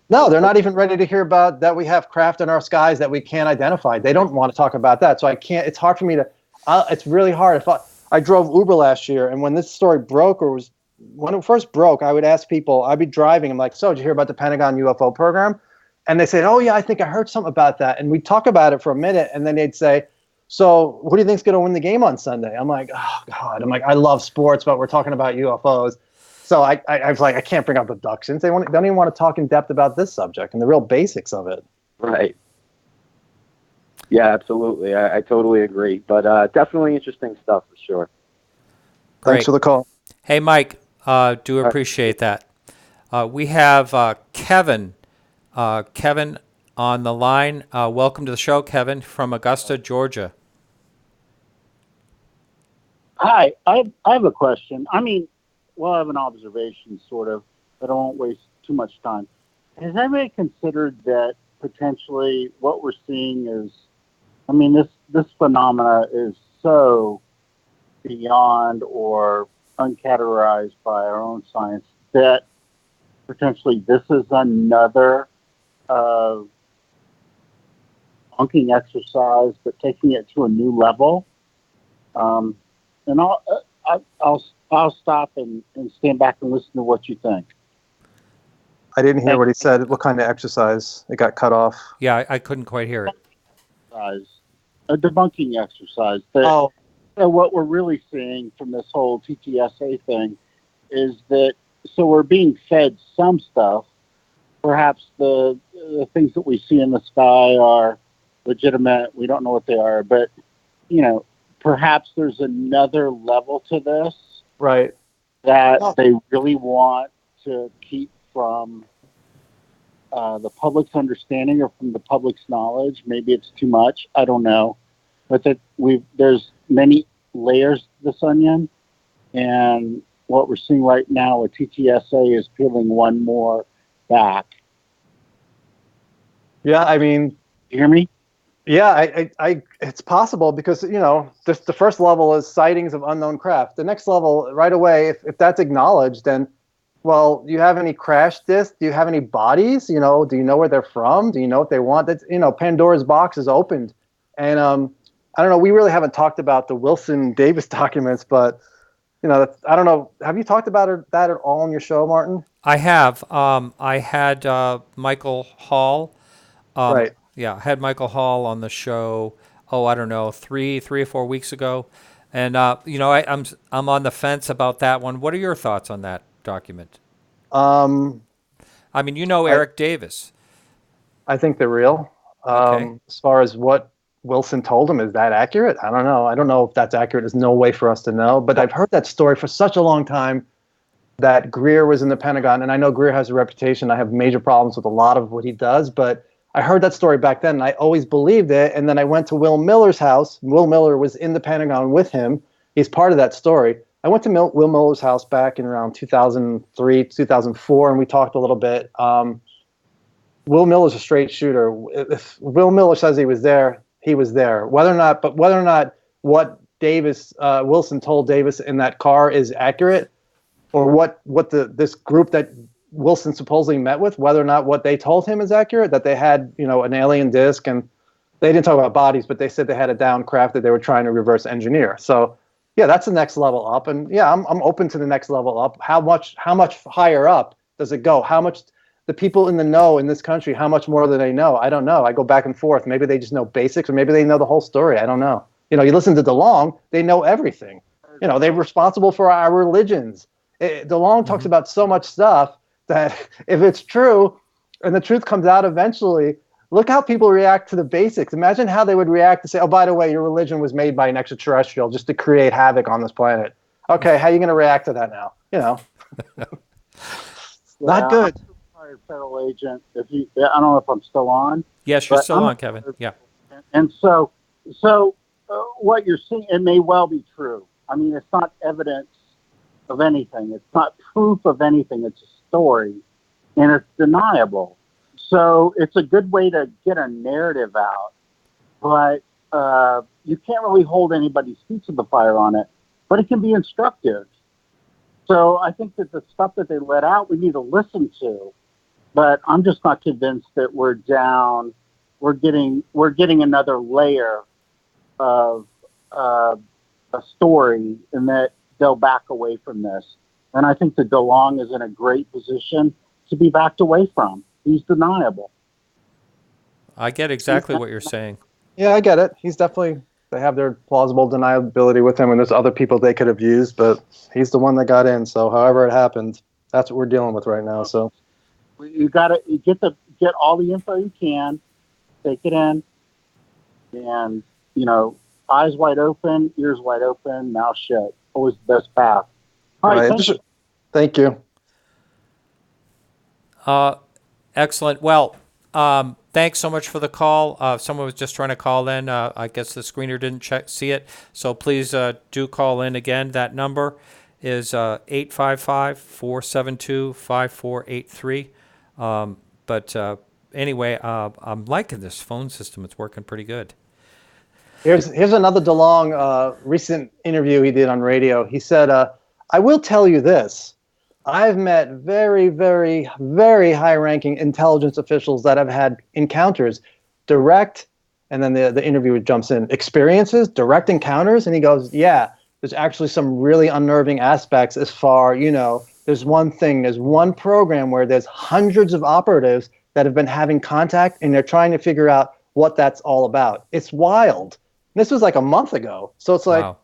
No, they're not even ready to hear about that we have craft in our skies that we can't identify. They don't want to talk about that. So I can't, it's hard for me to, it's really hard. If I drove Uber last year, and when this story broke, when it first broke, I would ask people, I'd be driving, I'm like, so did you hear about the Pentagon UFO program? And they said, oh yeah, I think I heard something about that. And we'd talk about it for a minute, and then they'd say, so who do you think's going to win the game on Sunday? I'm like, oh God. I'm like, I love sports, but we're talking about UFOs. So I was like, I can't bring up abductions. They don't even want to talk in depth about this subject and the real basics of it. Right. Yeah, absolutely. I totally agree. But definitely interesting stuff for sure. Thanks for the call. Hey, Mike, do appreciate that. We have Kevin. Kevin on the line. Welcome to the show, Kevin, from Augusta, Georgia. Hi, I have a question. I have an observation, sort of, but I won't waste too much time. Has anybody considered that potentially what we're seeing is, this phenomena is so beyond or uncategorized by our own science that potentially this is another bunking exercise, but taking it to a new level? And I'll stop and stand back and listen to what you think. I didn't hear what he said. What kind of exercise? It got cut off. Yeah, I couldn't quite hear it. A debunking exercise. So what we're really seeing from this whole TTSA thing is that, so we're being fed some stuff. Perhaps the things that we see in the sky are legitimate. We don't know what they are, but, perhaps there's another level to this. Right. That they really want to keep from the public's understanding or from the public's knowledge. Maybe it's too much. I don't know. But that there's many layers to this onion. And what we're seeing right now with TTSA is peeling one more back. Yeah, you hear me? Yeah, it's possible because, the first level is sightings of unknown craft. The next level, right away, if that's acknowledged, then, well, do you have any crash discs? Do you have any bodies? Do you know where they're from? Do you know what they want? That's, Pandora's box is opened. And I don't know, we really haven't talked about the Wilson Davis documents, but, I don't know. Have you talked about that at all on your show, Martin? I have. I had Michael Hall. Right. Yeah, I had Michael Hall on the show. I don't know, 3 or 4 weeks ago, and I'm on the fence about that one. What are your thoughts on that document? Eric Davis. I think they're real. Okay. As far as what Wilson told him, is that accurate? I don't know. I don't know if that's accurate. There's no way for us to know. But I've heard that story for such a long time that Greer was in the Pentagon, and I know Greer has a reputation. I have major problems with a lot of what he does, but I heard that story back then, and I always believed it. And then I went to Will Miller's house. Will Miller was in the Pentagon with him. He's part of that story. I went to Will Miller's house back in around 2003, 2004, and we talked a little bit. Will Miller's a straight shooter. If Will Miller says he was there, he was there. Whether or not what Wilson told Davis in that car is accurate, or what this group that Wilson supposedly met with, whether or not what they told him is accurate, that they had, an alien disc, and they didn't talk about bodies, but they said they had a down craft that they were trying to reverse engineer. So yeah, that's the next level up. And yeah, I'm open to the next level up. How much higher up does it go? How much the people in the know in this country, how much more do they know? I don't know. I go back and forth. Maybe they just know basics, or maybe they know the whole story. I don't know. You listen to DeLonge, they know everything. They're responsible for our religions. DeLonge talks about so much stuff that if it's true and the truth comes out eventually, look how people react to the basics. Imagine how they would react to say, oh, by the way, your religion was made by an extraterrestrial just to create havoc on this planet. Okay, how are you going to react to that now? Not good. I'm a retired federal agent. I don't know if I'm still on. Yes, you're still on, Kevin. Yeah. And so what you're seeing, it may well be true. I mean, it's not evidence of anything. It's not proof of anything. It's a story, and it's deniable. So it's a good way to get a narrative out, but you can't really hold anybody's feet to the fire on it, but it can be instructive. So I think that the stuff that they let out, we need to listen to, but I'm just not convinced that we're getting another layer of a story, and that they'll back away from this. And I think that DeLonge is in a great position to be backed away from. He's deniable. I get exactly what you're saying. Yeah, I get it. They have their plausible deniability with him, and there's other people they could have used, but he's the one that got in. So however it happened, that's what we're dealing with right now. So you got to get all the info you can, take it in, and eyes wide open, ears wide open, mouth shut. Always the best path. All right. Thank you. Excellent. Well, thanks so much for the call. Someone was just trying to call in. I guess the screener didn't see it. So please do call in again. That number is 855-472-5483. But anyway, I'm liking this phone system. It's working pretty good. Here's another DeLonge recent interview he did on radio. He said, I will tell you this. I've met very, very, very high-ranking intelligence officials that have had encounters, direct, and then the interviewer jumps in, experiences, direct encounters, and he goes, yeah, there's actually some really unnerving aspects as far, there's one program where there's hundreds of operatives that have been having contact, and they're trying to figure out what that's all about. It's wild. This was like a month ago. So it's like, wow.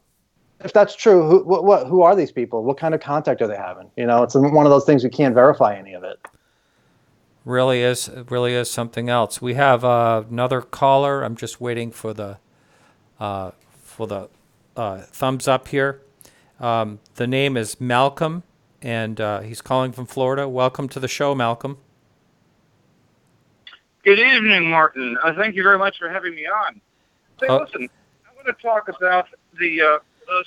If that's true, who are these people? What kind of contact are they having? It's one of those things we can't verify any of it. Really is something else. We have another caller. I'm just waiting for the thumbs up here. The name is Malcolm, and he's calling from Florida. Welcome to the show, Malcolm. Good evening, Martin. Thank you very much for having me on. Say, listen, I want to talk about the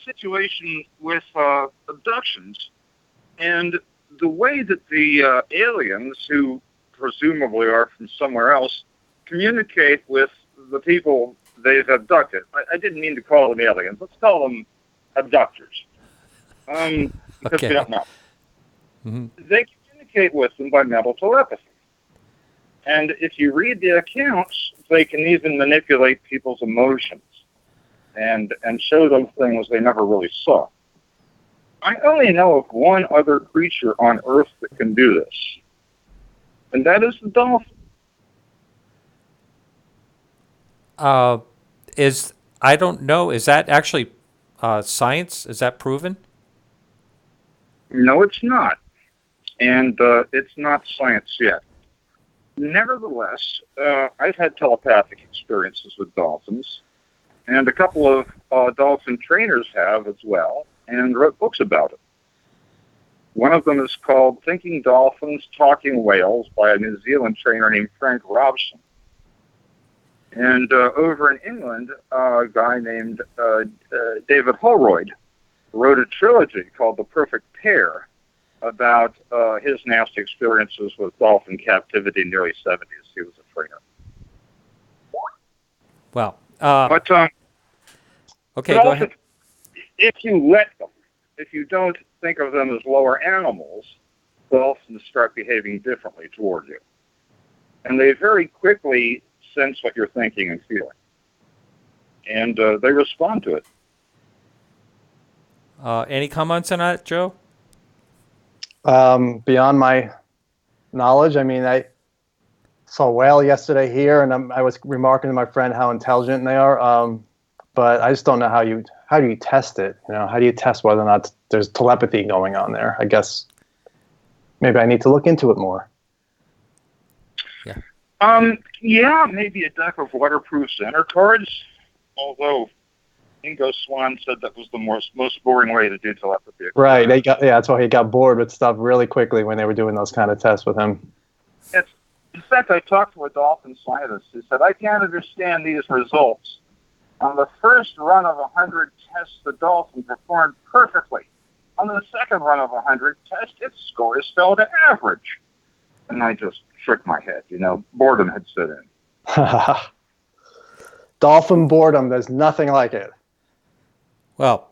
situation with abductions and the way that the aliens, who presumably are from somewhere else, communicate with the people they've abducted. I didn't mean to call them aliens. Let's call them abductors. Because we don't know. Mm-hmm. They communicate with them by mental telepathy. And if you read the accounts, they can even manipulate people's emotions and show them things they never really saw. I only know of one other creature on Earth that can do this, and that is the dolphin. I don't know. Is that actually science? Is that proven? No, it's not. And it's not science yet. Nevertheless, I've had telepathic experiences with dolphins, and a couple of dolphin trainers have as well, and wrote books about it. One of them is called Thinking Dolphins, Talking Whales by a New Zealand trainer named Frank Robson. And over in England, a guy named David Holroyd wrote a trilogy called The Perfect Pair about his nasty experiences with dolphin captivity in the early 70s. He was a trainer. Well, okay, but go also, ahead. If you let them, if you don't think of them as lower animals, dolphins start behaving differently toward you. And they very quickly sense what you're thinking and feeling. And they respond to it. Any comments on that, Joe? Beyond my knowledge, I mean, I saw a whale yesterday here, and I was remarking to my friend how intelligent they are. But I just don't know how do you test it? You know, how do you test whether or not there's telepathy going on there? I guess maybe I need to look into it more. Yeah, maybe a deck of waterproof center cards. Although Ingo Swann said that was the most boring way to do telepathy. Right. That's why he got bored with stuff really quickly when they were doing those kind of tests with him. In fact, I talked to a dolphin scientist who said, I can't understand these results. On the first run of 100 tests, the dolphin performed perfectly. On the second run of 100 tests, its scores fell to average. And I just shook my head. You know, boredom had set in. Dolphin boredom, there's nothing like it. Well,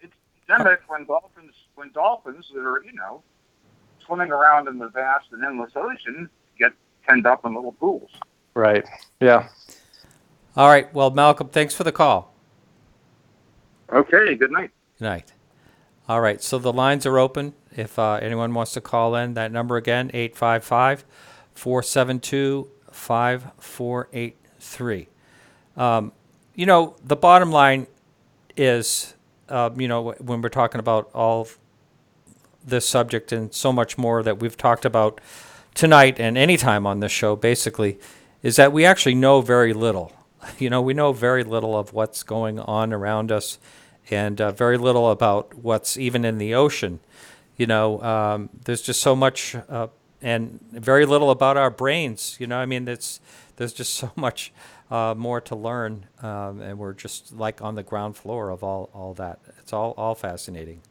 it's endemic when dolphins that are, you know, swimming around in the vast and endless ocean get penned up in little pools. Right. Yeah. All right. Well, Malcolm, thanks for the call. Okay. Good night. Good night. All right. So the lines are open. If anyone wants to call in, that number again, 855-472-5483. You know, the bottom line is, you know, when we're talking about all this subject and so much more that we've talked about tonight and anytime on this show, basically, is that we actually know very little. You know, we know very little of what's going on around us and very little about what's even in the ocean. You know, there's just so much and very little about our brains. You know, I mean, there's just so much more to learn, and we're just like on the ground floor of all that. It's all fascinating.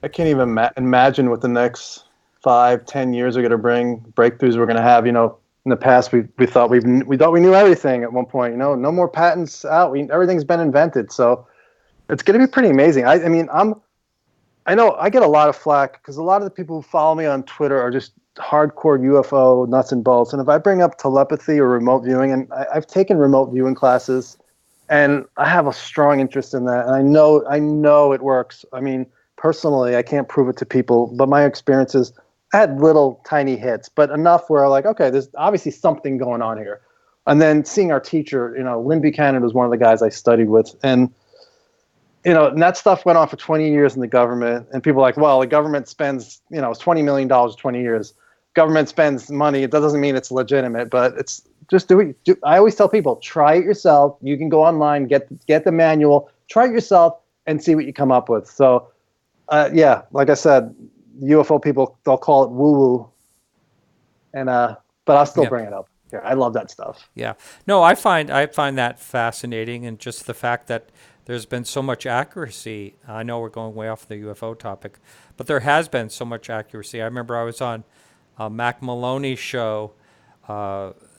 I can't even imagine what the next 5-10 years are going to bring, breakthroughs we're going to have. You know, in the past we thought we knew everything at one point. You know, no more patents out. Everything's been invented, so it's going to be pretty amazing. I mean, I know I get a lot of flack because a lot of the people who follow me on Twitter are just hardcore UFO nuts and bolts. And if I bring up telepathy or remote viewing, and I've taken remote viewing classes, and I have a strong interest in that, and I know it works. I mean, personally, I can't prove it to people, but my experiences, I had little tiny hits, but enough where I'm like, okay, there's obviously something going on here. And then seeing our teacher, you know, Lynn Buchanan was one of the guys I studied with, and you know, and that stuff went on for 20 years in the government, and people are like, well, the government spends, you know, it's $20 million 20 years. Government spends money. It doesn't mean it's legitimate, but it's just I always tell people, try it yourself. You can go online, get the manual, try it yourself, and see what you come up with. So, yeah, like I said, UFO people, they'll call it woo-woo, and but I'll still bring it up. Yeah, I love that stuff. Yeah, no, I find that fascinating, and just the fact that there's been so much accuracy. I know we're going way off the UFO topic, but there has been so much accuracy. I remember I was on Mac Maloney's show,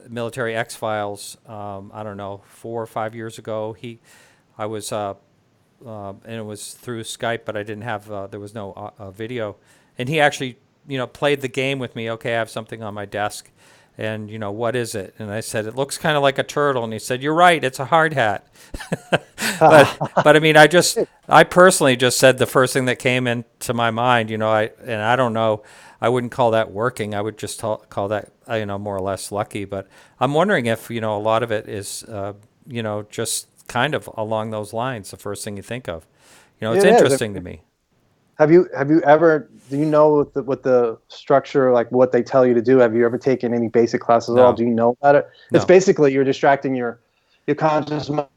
Military X-Files, I don't know, 4 or 5 years ago. I was, and it was through Skype, but I didn't have, there was no video. And he actually, you know, played the game with me. Okay, I have something on my desk. And, you know, what is it? And I said, it looks kind of like a turtle. And he said, you're right, it's a hard hat. but I mean, I personally just said the first thing that came into my mind, you know, I don't know, I wouldn't call that working. I would just call that, you know, more or less lucky. But I'm wondering if, you know, a lot of it is, you know, just kind of along those lines, the first thing you think of. You know, it's interesting to me. Have you ever, do you know what the structure, like what they tell you to do? Have you ever taken any basic classes at all? Do you know about it? No. It's basically you're distracting your conscious mind.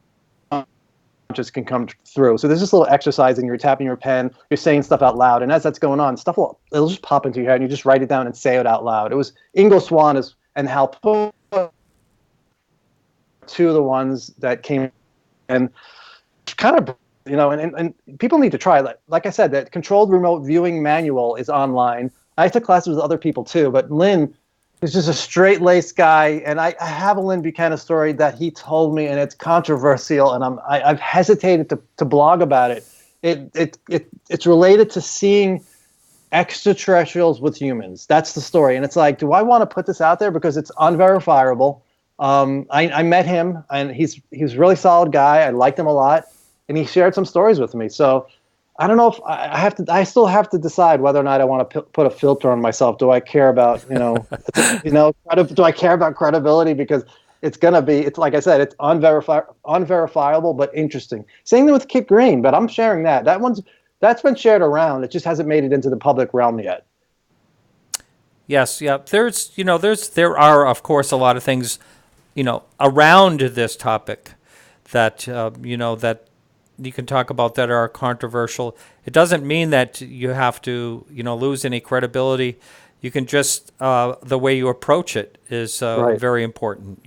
Just can come through. So there's this little exercise, and you're tapping your pen, you're saying stuff out loud, and as that's going on, it'll just pop into your head, and you just write it down and say it out loud. It was Ingo Swann and Hal two of the ones that came and kind of, and people need to try it. Like I said, that controlled remote viewing manual is online. I took classes with other people too, but Lynn is just a straight-laced guy, and I have a Lynn Buchanan story that he told me, and it's controversial, and I've hesitated to blog about it. It's related to seeing extraterrestrials with humans. That's the story, and it's like, do I want to put this out there because it's unverifiable? I met him, and he's a really solid guy. I liked him a lot, and he shared some stories with me. So I don't know if I still have to decide whether or not I want to put a filter on myself. Do I care about, do I care about credibility? Because it's like I said, it's unverifiable, but interesting. Same thing with Kit Green, but I'm sharing that. That's been shared around. It just hasn't made it into the public realm yet. Yes. Yeah. There are, of course, a lot of things, around this topic that, that you can talk about that are controversial. It doesn't mean that you have to, lose any credibility. You can just, the way you approach it is right. very important.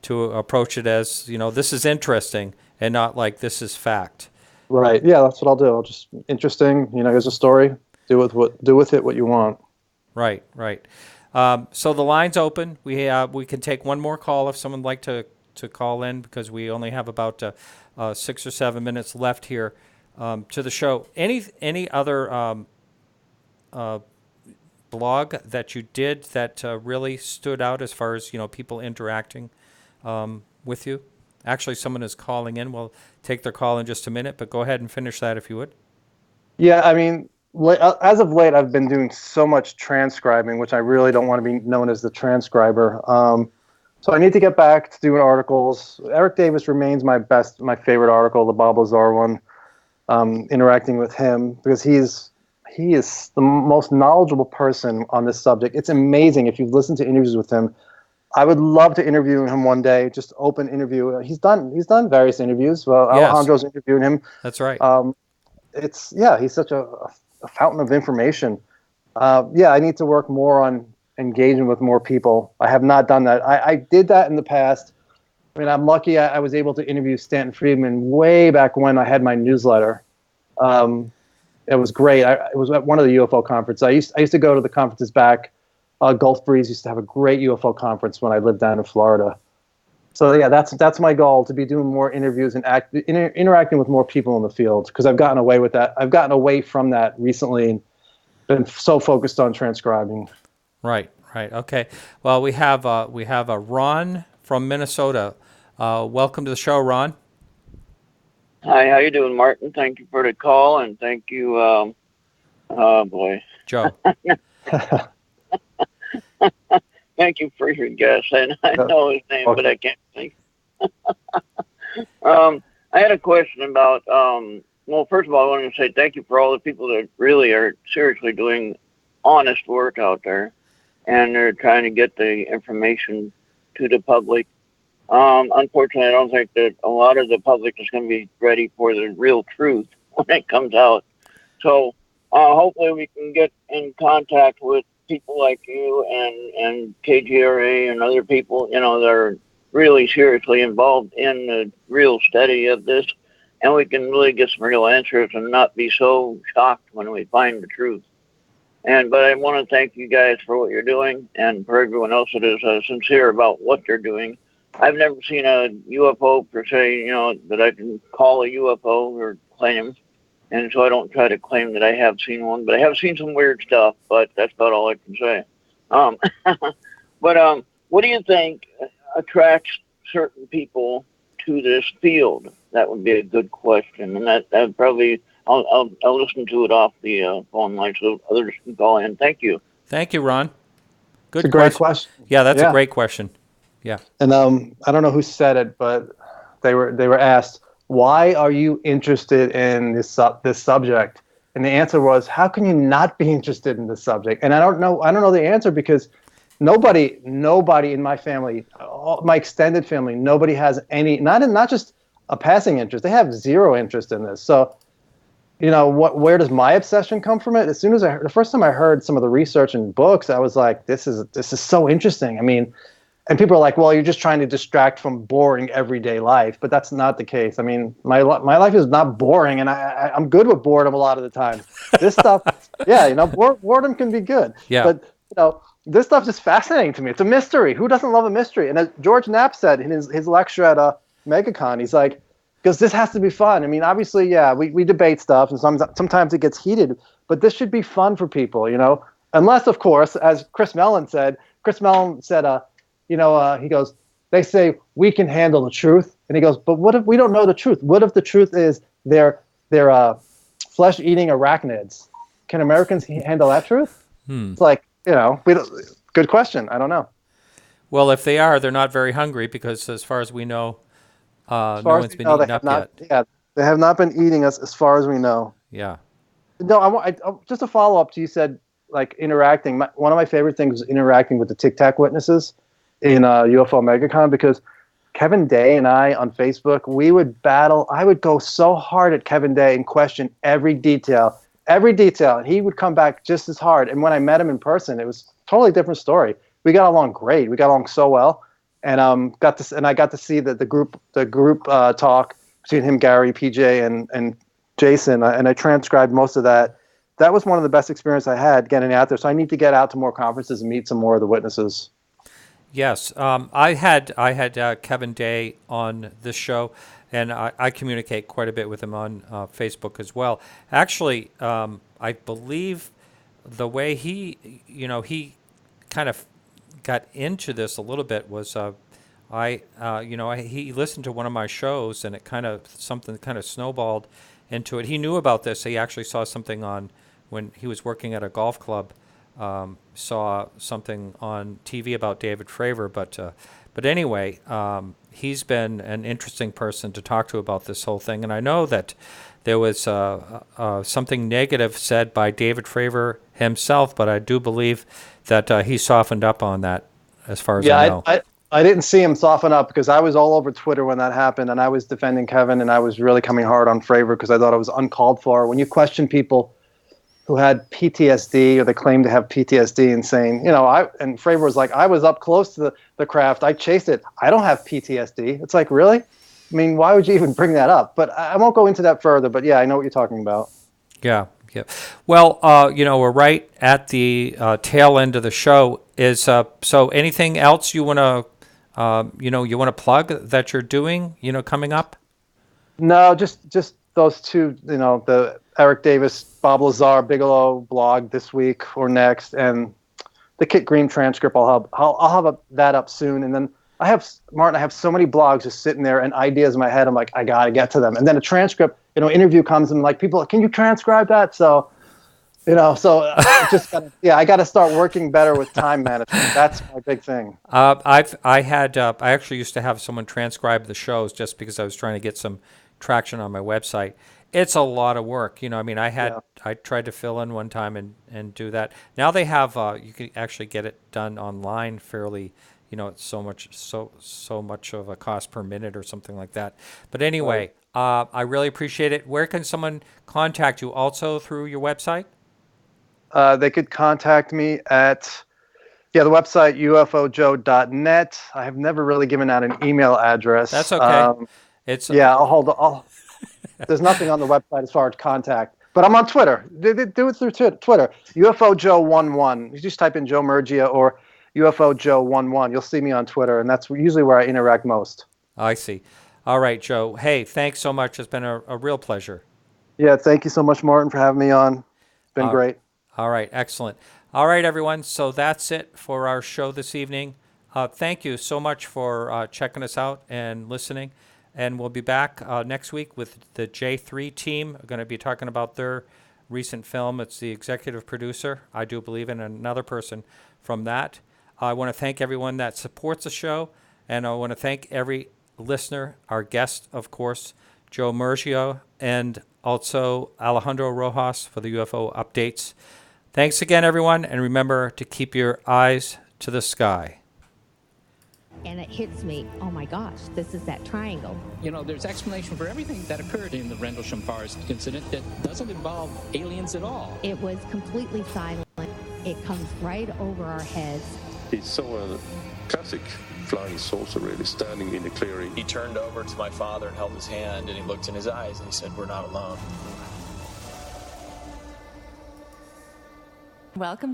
To approach it as, this is interesting and not like this is fact. Right. Yeah, that's what I'll do. I'll just interesting. Here's a story. Do with it what you want. Right. So the line's open. We can take one more call if someone would like to call in, because we only have about 6 or 7 minutes left here to the show. Any other blog that you did that really stood out as far as people interacting with you? Actually, someone is calling in. We'll take their call in just a minute, but go ahead and finish that if you would. Yeah, I mean, as of late, I've been doing so much transcribing, which I really don't want to be known as the transcriber. So I need to get back to doing articles. Eric Davis remains my favorite article, the Bob Lazar one, interacting with him, because he is the most knowledgeable person on this subject. It's amazing if you've listened to interviews with him. I would love to interview him one day, just open interview. He's done various interviews. Well, yes. Alejandro's interviewing him. That's right. He's such a fountain of information. I need to work more on engaging with more people. I have not done that. I did that in the past. I mean, I'm lucky I was able to interview Stanton Friedman way back when I had my newsletter. It was great. It was at one of the UFO conferences. I used to go to the conferences back. Gulf Breeze used to have a great UFO conference when I lived down in Florida. So yeah, that's my goal, to be doing more interviews and interacting with more people in the field, because I've gotten away with that. I've gotten away from that recently and been so focused on transcribing. Right. Okay. Well, we have a Ron from Minnesota. Welcome to the show, Ron. Hi, how you doing, Martin? Thank you for the call, and thank you, Joe. Thank you for your guest. And I know his name, but I can't think. I had a question about, first of all, I wanted to say thank you for all the people that really are seriously doing honest work out there, and they're trying to get the information to the public. Unfortunately, I don't think that a lot of the public is going to be ready for the real truth when it comes out. So hopefully we can get in contact with people like you and KGRA and other people, that are really seriously involved in the real study of this, and we can really get some real answers and not be so shocked when we find the truth. But I want to thank you guys for what you're doing, and for everyone else that is sincere about what they're doing. I've never seen a UFO per se, that I can call a UFO or claim. And so I don't try to claim that I have seen one, but I have seen some weird stuff, but that's about all I can say. But what do you think attracts certain people to this field? That would be a good question. And that probably, I'll listen to it off the phone line so others can call in. Thank you. Thank you, Ron. Good It's a great question. Yeah, that's a great question. Yeah. And I don't know who said it, but they were asked, why are you interested in this subject? And the answer was, how can you not be interested in this subject? And I don't know the answer, because nobody in my family, my extended family, nobody has any, not just a passing interest. They have zero interest in this. So, where does my obsession come from it? As soon as the first time I heard some of the research and books, I was like, this is so interesting. I mean, And people are like, well, you're just trying to distract from boring everyday life. But that's not the case. I mean, my life is not boring, and I'm good with boredom a lot of the time. This stuff, yeah, boredom can be good. Yeah. But, this stuff is fascinating to me. It's a mystery. Who doesn't love a mystery? And as George Knapp said in his lecture at MegaCon, he's like, because this has to be fun. I mean, obviously, yeah, we debate stuff, and sometimes it gets heated, but this should be fun for people, Unless, of course, as Chris Mellon said, he goes, they say we can handle the truth. And he goes, but what if we don't know the truth? What if the truth is they're flesh-eating arachnids? Can Americans handle that truth? It's like, good question. I don't know. Well, if they are, they're not very hungry because as far as we know, no one's been eaten up yet. Yeah, they have not been eating us as far as we know. Yeah. No, I just a follow-up to you said, like, interacting. One of my favorite things is interacting with the Tic Tac witnesses in UFO MegaCon, because Kevin Day and I on Facebook, we would battle. I would go so hard at Kevin Day and question every detail, and he would come back just as hard. And when I met him in person, it was a totally different story. We got along great. We got along so well, and I got to see the group talk between him, Gary, PJ, and Jason, and I transcribed most of that. That was one of the best experiences I had getting out there. So I need to get out to more conferences and meet some more of the witnesses. Yes, I had Kevin Day on this show, and I communicate quite a bit with him on Facebook as well. Actually, I believe the way he kind of got into this a little bit was he listened to one of my shows, and something kind of snowballed into it. He knew about this. He actually saw something on when he was working at a golf club. Saw something on TV about David Fravor, but anyway, he's been an interesting person to talk to about this whole thing. And I know that there was something negative said by David Fravor himself, but I do believe that he softened up on that, as far as I know. I didn't see him soften up because I was all over Twitter when that happened, and I was defending Kevin, and I was really coming hard on Fravor because I thought it was uncalled for. When you question people who had PTSD, or they claim to have PTSD, and saying, and Fravor was like, I was up close to the craft, I chased it, I don't have PTSD. It's like, really? I mean, why would you even bring that up? But I won't go into that further, but yeah, I know what you're talking about. Yeah. Well, we're right at the tail end of the show. So anything else you want to plug that you're doing, coming up? No, just those two, the Eric Davis, Bob Lazar, Bigelow blog this week or next, and the Kit Green transcript. I'll have that up soon, and then I have so many blogs just sitting there and ideas in my head. I'm like, I gotta get to them, and then a transcript, interview comes, and like, people, can you transcribe that? So, I gotta start working better with time management. That's my big thing. I actually used to have someone transcribe the shows just because I was trying to get some traction on my website. It's a lot of work, I tried to fill in one time and do that. Now they have you can actually get it done online fairly, it's so much of a cost per minute or something like that. But anyway, I really appreciate it. Where can someone contact you? Also through your website? They could contact me at the website ufojoe.net. I have never really given out an email address. That's okay. There's nothing on the website as far as contact, but I'm on Twitter. Do it through Twitter. UFO Joe 11. You just type in Joe Murgia or UFO Joe 11. You'll see me on Twitter, and that's usually where I interact most. I see. All right, Joe. Hey, thanks so much. It's been a real pleasure. Yeah, thank you so much, Martin, for having me on. It's been great. All right, excellent. All right, everyone. So that's it for our show this evening. Thank you so much for checking us out and listening. And we'll be back next week with the J3 team. We're going to be talking about their recent film. It's the executive producer, I do believe, and another person from that. I want to thank everyone that supports the show, and I want to thank every listener, our guest, of course, Joe Murgia, and also Alejandro Rojas for the UFO Updates. Thanks again, everyone, and remember to keep your eyes to the sky. And it hits me, oh my gosh, this is that triangle. There's explanation for everything that occurred in the Rendlesham Forest incident that doesn't involve aliens at all. It was completely silent. It comes right over our heads. He saw a classic flying saucer really standing in the clearing. He turned over to my father and held his hand, and he looked in his eyes, and he said, "We're not alone." Welcome